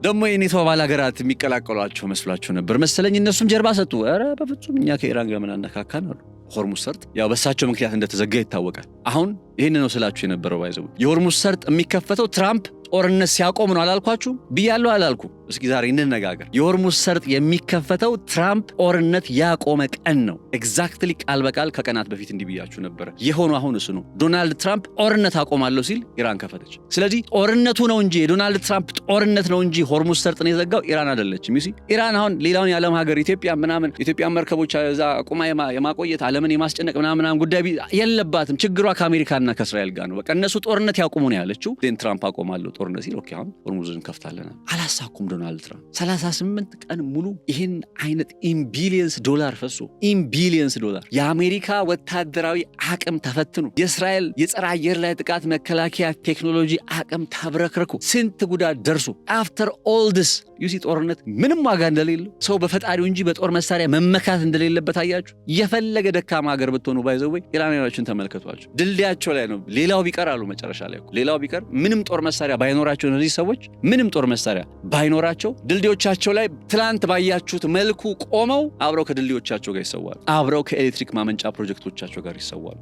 ደግሞ የኔቶ አባል ሀገራት የሚቀላቀሏቸው መስሏቸው ነበር መሰለኝ። እነሱም ጀርባ ሰጡ። ኧረ በፍጹም እኛ ከኢራን ጋር ምን አነካካን አሉ። ሆርሙዝ ሰርጥ ያው በሳቸው ምክንያት እንደተዘጋ ይታወቃል። አሁን ይህን ነው ስላችሁ የነበረው ባይዘው የሆርሙዝ ሰርጥ የሚከፈተው ትራምፕ ጦርነት ሲያቆም ነው አላልኳችሁ? ብያለሁ አላልኩም? እስኪ ዛሬ እንነጋገር። የሆርሙዝ ሰርጥ የሚከፈተው ትራምፕ ጦርነት ያቆመ ቀን ነው። ኤግዛክትሊ ቃል በቃል ከቀናት በፊት እንዲህ ብያችሁ ነበረ። የሆነው አሁን እሱ ነው። ዶናልድ ትራምፕ ጦርነት አቆማለሁ ሲል ኢራን ከፈተች። ስለዚህ ጦርነቱ ነው እንጂ የዶናልድ ትራምፕ ጦርነት ነው እንጂ ሆርሙዝ ሰርጥን የዘጋው ኢራን አይደለችም። ይሲ ኢራን አሁን ሌላውን የዓለም ሀገር ኢትዮጵያ መርከቦች እዛ አቁማ የማቆየት ዓለምን የማስጨነቅ ምናምን ጉዳይ የለባትም። ችግሯ ከአሜሪካና ከእስራኤል ጋር ነው። በቃ እነሱ ጦርነት ያቆሙ ነው ያለችው። ዜን ትራምፕ አቆማለሁ ጦርነት ሲል ኦኬ አሁን ሆርሙዝን ከፍታለና አላሳኩም። ዶናልድ ትራምፕ 38 ቀን ሙሉ ይህን አይነት ኢምቢሊየንስ ዶላር ፈሶ ኢምቢሊየንስ ዶላር የአሜሪካ ወታደራዊ አቅም ተፈትኑ፣ የእስራኤል የጸረ አየር ላይ ጥቃት መከላከያ ቴክኖሎጂ አቅም ተብረክረኩ፣ ስንት ጉዳት ደርሶ አፍተር ኦል ዲስ ዩሲ ጦርነት ምንም ዋጋ እንደሌለው ሰው በፈጣሪው እንጂ በጦር መሳሪያ መመካት እንደሌለበት አያችሁ። የፈለገ ደካማ ሀገር ብትሆኑ ባይዘው ኢራናውያኖችን ተመልከቷቸው። ድልድያቸው ላይ ነው። ሌላው ቢቀር አሉ መጨረሻ ላይ ሌላው ቢቀር ምንም ጦር መሳሪያ ባይኖራቸው እነዚህ ሰዎች ምንም ጦር መሳሪያ ባይኖራቸው ድልድዮቻቸው ላይ ትላንት ባያችሁት መልኩ ቆመው አብረው ከድልድዮቻቸው ጋር ይሰዋሉ። አብረው ከኤሌክትሪክ ማመንጫ ፕሮጀክቶቻቸው ጋር ይሰዋሉ።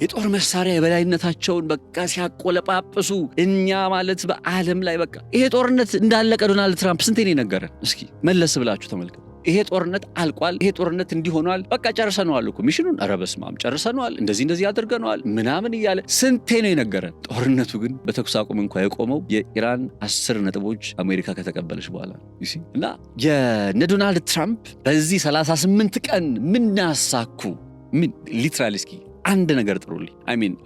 የጦር መሳሪያ የበላይነታቸውን በቃ ሲያቆለጳጵሱ እኛ ማለት በዓለም ላይ በቃ ይሄ ጦርነት እንዳለቀ ዶናልድ ትራምፕ ስንቴ ነው የነገረን? እስኪ መለስ ብላችሁ ተመልከቱ። ይሄ ጦርነት አልቋል፣ ይሄ ጦርነት እንዲሆኗል፣ በቃ ጨርሰነዋል እኮ ሚሽኑን፣ ኧረ በስመ አብ ጨርሰነዋል፣ እንደዚህ አድርገነዋል ምናምን እያለ ስንቴ ነው የነገረን። ጦርነቱ ግን በተኩስ አቁም እንኳ የቆመው የኢራን 10 ነጥቦች አሜሪካ ከተቀበለች በኋላ እና የነ ዶናልድ ትራምፕ በዚህ 38 ቀን ምናሳኩ ምን ሊትራሊ እስኪ አንድ ነገር ጥሩልኝ።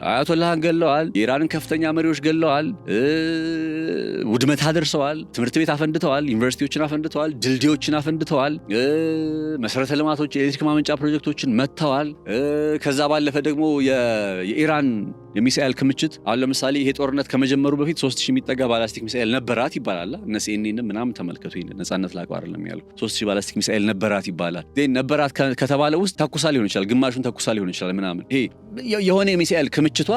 አያቶላህን ገለዋል፣ የኢራንን ከፍተኛ መሪዎች ገለዋል፣ ውድመት አድርሰዋል፣ ትምህርት ቤት አፈንድተዋል፣ ዩኒቨርሲቲዎችን አፈንድተዋል፣ ድልድዮችን አፈንድተዋል፣ መሰረተ ልማቶች የኤሌክትሪክ ማመንጫ ፕሮጀክቶችን መጥተዋል። ከዛ ባለፈ ደግሞ የኢራን የሚሳኤል ክምችት አሁን ለምሳሌ ይሄ ጦርነት ከመጀመሩ በፊት 3000 የሚጠጋ ባላስቲክ ሚሳኤል ነበራት ይባላል። እነ ሲኤንኤን ምናምን ተመልከቱ። ይሄን ነጻነት ላቀው አይደለም ያለው 3000 ባላስቲክ ሚሳኤል ነበራት ይባላል። ነበራት ከተባለ ውስጥ ተኩሳ ሊሆን ይችላል፣ ግማሹን ተኩሳ ሊሆን ይችላል ምናምን። ይሄ የሆነ የሚሳኤል ክምችቷ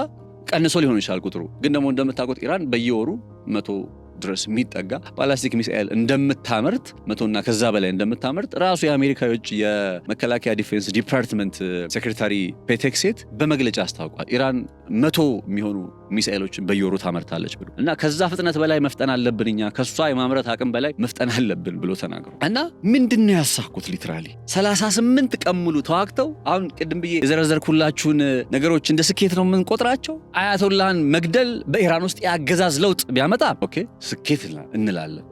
ቀንሶ ሊሆን ይችላል ቁጥሩ። ግን ደግሞ እንደምታውቁት ኢራን በየወሩ 100 ድረስ የሚጠጋ ባላስቲክ ሚሳኤል እንደምታመርት 100 ከዛ በላይ እንደምታመርት ራሱ የአሜሪካ የውጭ የመከላከያ ዲፌንስ ዲፓርትመንት ሴክሬታሪ ፔቴክሴት በመግለጫ አስታውቋል። ኢራን 100 የሚሆኑ ሚሳኤሎችን በየወሩ ታመርታለች ብሎ እና ከዛ ፍጥነት በላይ መፍጠን አለብን እኛ ከሷ የማምረት አቅም በላይ መፍጠን አለብን ብሎ ተናግሮ እና ምንድነው ያሳኩት ሊትራሊ 38 ቀን ሙሉ ተዋግተው አሁን ቅድም ብዬ የዘረዘርኩላችሁን ነገሮች እንደ ስኬት ነው የምንቆጥራቸው። አያቶላህን መግደል በኢራን ውስጥ የአገዛዝ ለውጥ ቢያመጣ ኦኬ ስኬት እንላለን።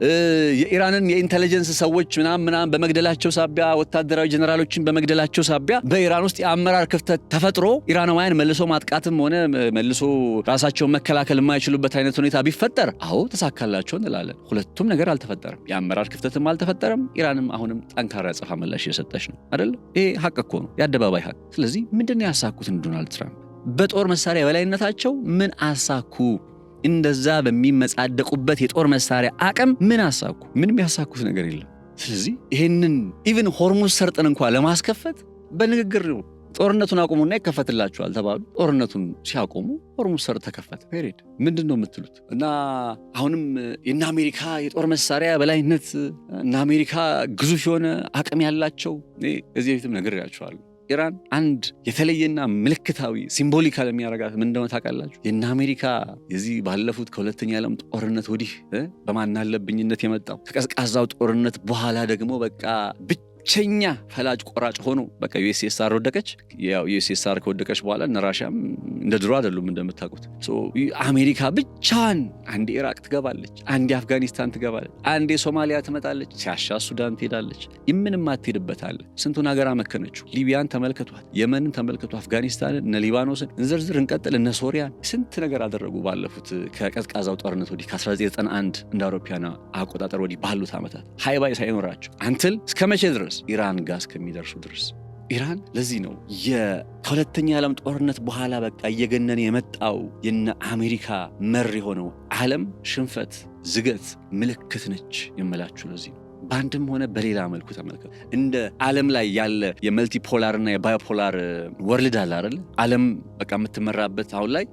የኢራንን የኢንተለጀንስ ሰዎች ምናምን በመግደላቸው ሳቢያ ወታደራዊ ጀነራሎችን በመግደላቸው ሳቢያ በኢራን ውስጥ የአመራር ክፍተት ተፈጥሮ ኢራናውያን መልሶ ማጥቃትም ሆነ መልሶ ራሳቸውን መከላከል የማይችሉበት አይነት ሁኔታ ቢፈጠር አዎ ተሳካላቸው እንላለን። ሁለቱም ነገር አልተፈጠረም። የአመራር ክፍተትም አልተፈጠረም። ኢራንም አሁንም ጠንካራ ጽፋ ምላሽ እየሰጠች ነው አይደል? ይሄ ሀቅ እኮ ነው፣ የአደባባይ ሀቅ። ስለዚህ ምንድነው ያሳኩት ዶናልድ ትራምፕ? በጦር መሳሪያ የበላይነታቸው ምን አሳኩ? እንደዛ በሚመጻደቁበት የጦር መሳሪያ አቅም ምን አሳኩ? ምንም ያሳኩት ነገር የለም። ስለዚህ ይሄንን ኢቭን ሆርሙዝ ሰርጥን እንኳን ለማስከፈት በንግግር ነው። ጦርነቱን አቁሙና ይከፈትላችኋል ተባሉ። ጦርነቱን ሲያቆሙ ሆርሙዝ ሰርጥ ተከፈተ። ፔሪድ። ምንድነው የምትሉት? እና አሁንም የእነ አሜሪካ የጦር መሳሪያ በላይነት እና አሜሪካ ግዙፍ የሆነ አቅም ያላቸው እዚህ በፊትም ነግሬያችኋለሁ። ኢራን አንድ የተለየና ምልክታዊ ሲምቦሊካል የሚያረጋት ምን እንደሆነ ታውቃላችሁ? የእነ አሜሪካ የዚህ ባለፉት ከሁለተኛ ዓለም ጦርነት ወዲህ በማናለብኝነት የመጣው ከቀዝቃዛው ጦርነት በኋላ ደግሞ በቃ ብቸኛ ፈላጭ ቆራጭ ሆኖ በቃ ዩኤስኤስአር ወደቀች። ያው ዩኤስኤስአር ከወደቀች በኋላ እነ ራሻም እንደ ድሮ አይደሉም እንደምታውቁት። አሜሪካ ብቻዋን አንዴ ኢራቅ ትገባለች፣ አንዴ አፍጋኒስታን ትገባለች፣ አንዴ ሶማሊያ ትመጣለች፣ ሲያሻ ሱዳን ትሄዳለች። የምንም አትሄድበታል። ስንቱን ሀገር አመከነችው። ሊቢያን ተመልከቷት፣ የመንን ተመልከቷት፣ አፍጋኒስታንን፣ እነ ሊባኖስን እንዝርዝር እንቀጥል፣ እነ ሶሪያን ስንት ነገር አደረጉ ባለፉት ከቀዝቃዛው ጦርነት ወዲህ ከ1991 እንደ አውሮፓውያን አቆጣጠር ወዲህ ባሉት ዓመታት ሃይባይ ሳይኖራቸው አንትል እስከ መቼ ድረስ ኢራን ጋር እስከሚደርሱ ድረስ። ኢራን ለዚህ ነው ከሁለተኛ ዓለም ጦርነት በኋላ በቃ እየገነነ የመጣው የነ አሜሪካ መር የሆነው ዓለም ሽንፈት ዝገት ምልክት ነች የምላችሁ። ለዚህ ነው በአንድም ሆነ በሌላ መልኩ ተመልከቱ። እንደ ዓለም ላይ ያለ የመልቲፖላር እና የባዮፖላር ወርልድ አለ አይደል? ዓለም በቃ የምትመራበት አሁን ላይ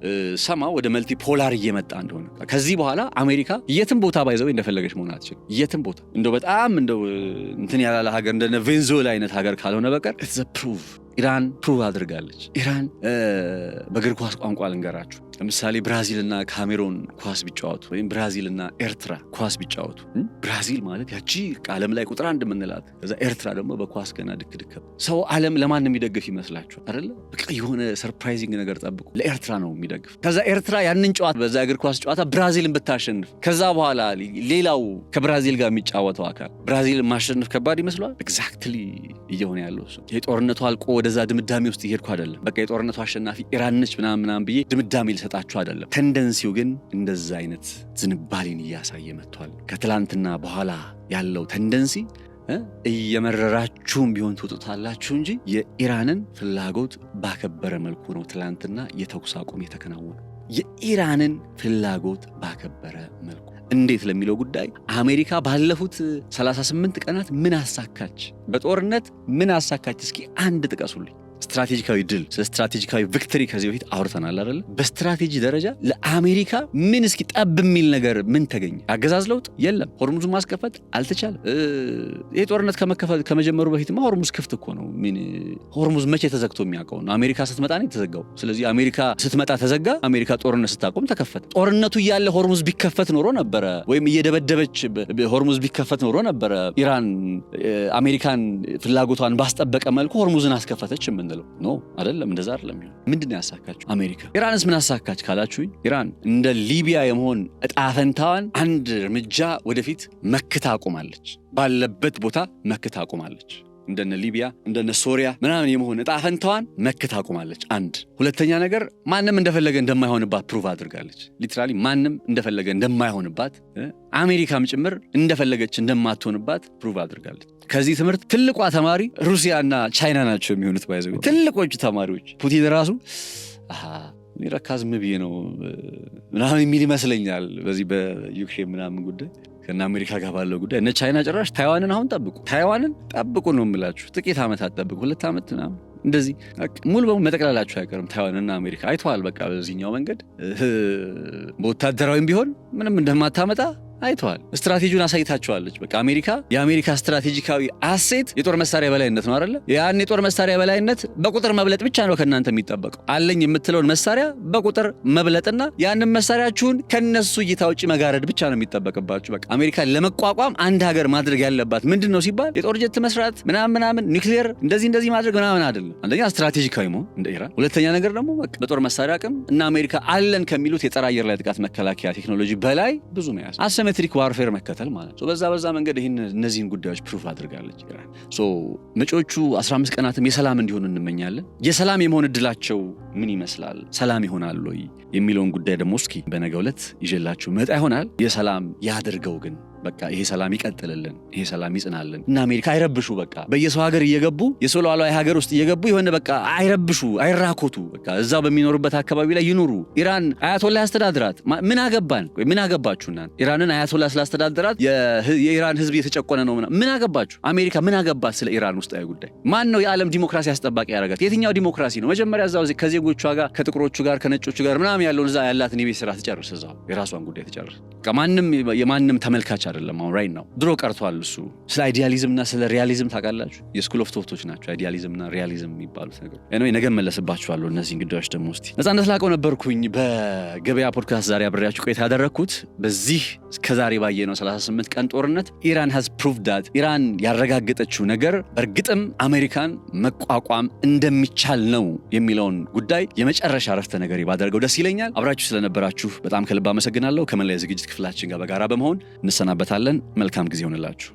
ሰማ ወደ መልቲፖላር እየመጣ እንደሆነ ከዚህ በኋላ አሜሪካ የትም ቦታ ባይዘው እንደፈለገች መሆን አትችልም። የትም ቦታ እንደው በጣም እንደው እንትን ያላለ ሀገር እንደ ቬንዙዌላ አይነት ሀገር ካልሆነ በቀር it's a proof ኢራን ፕሩቭ አድርጋለች። ኢራን በእግር ኳስ ቋንቋ ልንገራችሁ። ለምሳሌ ብራዚልና ካሜሮን ኳስ ቢጫወቱ ወይም ብራዚልና ኤርትራ ኳስ ቢጫወቱ ብራዚል ማለት ያቺ ዓለም ላይ ቁጥር 1 የምንላት ከዛ ኤርትራ ደግሞ በኳስ ገና ድክ ሰው ዓለም ለማን የሚደግፍ ይመስላችኋል አይደለ? በቃ የሆነ ሰርፕራይዚንግ ነገር ጠብቁ። ለኤርትራ ነው የሚደግፍ። ከዛ ኤርትራ ያንን ጨዋታ በዛ እግር ኳስ ጨዋታ ብራዚልን ብታሸንፍ ከዛ በኋላ ሌላው ከብራዚል ጋር የሚጫወተው አካል ብራዚልን ማሸነፍ ከባድ ይመስሏል። ኤግዛክትሊ እየሆነ ያለው እሱ። የጦርነቱ አልቆ ወደዛ ድምዳሜ ውስጥ ይሄድኩ አይደለም። በቃ የጦርነቱ አሸናፊ ኢራን ነች ምናምን ብዬ ድምዳሜ ልሰጣችሁ አይደለም። ቴንደንሲው ግን እንደዛ አይነት ዝንባሌን እያሳየ መጥቷል። ከትላንትና በኋላ ያለው ቴንደንሲ እየመረራችሁም ቢሆን ትወጡታላችሁ እንጂ የኢራንን ፍላጎት ባከበረ መልኩ ነው ትላንትና የተኩስ አቁም የተከናወነ። የኢራንን ፍላጎት ባከበረ መልኩ እንዴት ለሚለው ጉዳይ አሜሪካ ባለፉት 38 ቀናት ምን አሳካች? በጦርነት ምን አሳካች? እስኪ አንድ ጥቀሱልኝ። ስትራቴጂካዊ ድል፣ ስለ ስትራቴጂካዊ ቪክቶሪ ከዚህ በፊት አውርተናል አይደል? በስትራቴጂ ደረጃ ለአሜሪካ ምን እስኪ ጠብ የሚል ነገር ምን ተገኘ? አገዛዝ ለውጥ የለም። ሆርሙዝ ማስከፈት አልተቻለም። ይሄ ጦርነት ከመጀመሩ በፊትማ ሆርሙዝ ክፍት እኮ ነው። ምን ሆርሙዝ መቼ ተዘግቶ የሚያውቀው ነው? አሜሪካ ስትመጣ ነው የተዘጋው። ስለዚህ አሜሪካ ስትመጣ ተዘጋ፣ አሜሪካ ጦርነት ስታቆም ተከፈተ። ጦርነቱ እያለ ሆርሙዝ ቢከፈት ኖሮ ነበረ፣ ወይም እየደበደበች ሆርሙዝ ቢከፈት ኖሮ ነበረ ኢራን አሜሪካን ፍላጎቷን ባስጠበቀ መልኩ ሆርሙዝን አስከፈተች ምን ኖ አይደለም። እንደዛ አይደለም። ምንድነው ያሳካችው አሜሪካ? ኢራንስ ምን አሳካች ካላችሁኝ፣ ኢራን እንደ ሊቢያ የመሆን እጣ ፈንታዋን አንድ እርምጃ ወደፊት መክታ አቁማለች። ባለበት ቦታ መክታ አቁማለች። እንደነ ሊቢያ እንደነ ሶሪያ ምናምን የመሆን እጣ ፈንታዋን መክታ አቁማለች። አንድ ሁለተኛ ነገር ማንም እንደፈለገ እንደማይሆንባት ፕሩቭ አድርጋለች። ሊትራሊ ማንም እንደፈለገ እንደማይሆንባት አሜሪካም ጭምር እንደፈለገች እንደማትሆንባት ፕሩቭ አድርጋለች። ከዚህ ትምህርት ትልቋ ተማሪ ሩሲያና ቻይና ናቸው የሚሆኑት። ባይዘው ትልቆቹ ተማሪዎች ፑቲን ራሱ ረካዝም ብዬ ነው ምናምን የሚል ይመስለኛል በዚህ በዩክሬን ምናምን ጉዳይ ከና አሜሪካ ጋር ባለው ጉዳይ። እነ ቻይና ጭራሽ ታይዋንን አሁን ጠብቁ ነው የምላችሁ። ጥቂት ዓመታት ጠብቁ፣ 2 ዓመት ምናምን እንደዚህ ሙሉ በሙሉ መጠቅላላችሁ አይቀርም። ታይዋንና አሜሪካ አይተዋል። በቃ በዚህኛው መንገድ በወታደራዊም ቢሆን ምንም እንደማታመጣ አይተዋል። ስትራቴጂውን አሳይታቸዋለች። በቃ የአሜሪካ ስትራቴጂካዊ አሴት የጦር መሳሪያ በላይነት ነው አይደለ? ያን የጦር መሳሪያ በላይነት በቁጥር መብለጥ ብቻ ነው ከናንተ የሚጠበቀው። አለኝ የምትለውን መሳሪያ በቁጥር መብለጥና ያንን መሳሪያችሁን ከነሱ እይታ ውጪ መጋረድ ብቻ ነው የሚጠበቅባችሁ። በቃ አሜሪካ ለመቋቋም አንድ ሀገር ማድረግ ያለባት ምንድነው ሲባል የጦር ጀት መስራት ምናምን ኒውክሌር እንደዚህ ማድረግ ምናምን አይደለም። አንደኛ ስትራቴጂካዊ መሆን እንደ ኢራን፣ ሁለተኛ ነገር ደግሞ በቃ በጦር መሳሪያ አቅም እና አሜሪካ አለን ከሚሉት የጸረ አየር ላይ ጥቃት መከላከያ ቴክኖሎጂ በላይ ብዙ መያዝ፣ አሲሜትሪክ ዋርፌር መከተል ማለት ነው። በዛ መንገድ እነዚህን ጉዳዮች ፕሩፍ አድርጋለች ኢራን። መጪዎቹ 15 ቀናትም የሰላም እንዲሆኑ እንመኛለን። የሰላም የመሆን እድላቸው ምን ይመስላል? ሰላም ይሆናል ወይ የሚለውን ጉዳይ ደግሞ እስኪ በነገው ዕለት ይዤላችሁ መጣ ይሆናል። የሰላም ያድርገው ግን በቃ ይሄ ሰላም ይቀጥልልን፣ ይሄ ሰላም ይጽናልን እና አሜሪካ አይረብሹ። በቃ በየሰው ሀገር እየገቡ የሰው ሉዓላዊ ሀገር ውስጥ እየገቡ የሆነ በቃ አይረብሹ፣ አይራኮቱ። በቃ እዛው በሚኖሩበት አካባቢ ላይ ይኑሩ። ኢራን አያቶላ ያስተዳድራት። ምን አገባን? ምን አገባችሁ እናንተ? ኢራንን አያቶላ ስላስተዳድራት የኢራን ህዝብ እየተጨቆነ ነው ምን አገባችሁ? አሜሪካ ምን አገባት ስለ ኢራን ውስጣዊ ጉዳይ? ማን ነው የዓለም ዲሞክራሲ አስጠባቂ ያደረጋት? የትኛው ዲሞክራሲ ነው? መጀመሪያ እዛው ከዜጎቿ ጋር ከጥቁሮቹ ጋር ከነጮቹ ጋር ምናምን ያለውን እዛ ያላትን የቤት ስራ ትጨርስ፣ እዛው የራሷን ጉዳይ ትጨርስ። የማንም ተመልካች አይደለም። አሁን ራይት ነው። ድሮ ቀርቷል እሱ። ስለ አይዲያሊዝምና ስለ ሪያሊዝም ታውቃላችሁ? የስኩል ኦፍ ቶቶች ናቸው አይዲያሊዝምና ሪያሊዝም የሚባሉት ነገር። ነገ መለስባችኋለሁ እነዚህን ጉዳዮች ደግሞ። እስቲ ነፃነት ላቀው ነበርኩኝ በገበያ ፖድካስት ዛሬ አብሬያችሁ ቆይታ ያደረግኩት። በዚህ ከዛሬ ባየነው 38 ቀን ጦርነት ኢራን has proved that ኢራን ያረጋገጠችው ነገር በእርግጥም አሜሪካን መቋቋም እንደሚቻል ነው የሚለውን ጉዳይ የመጨረሻ ረፍተ ነገር ባደረገው ደስ ይለኛል። አብራችሁ ስለነበራችሁ በጣም ከልብ አመሰግናለሁ። ከመላ የዝግጅት ክፍላችን ጋር በጋራ በመሆን እንሰናበታለን። መልካም ጊዜ ይሆንላችሁ።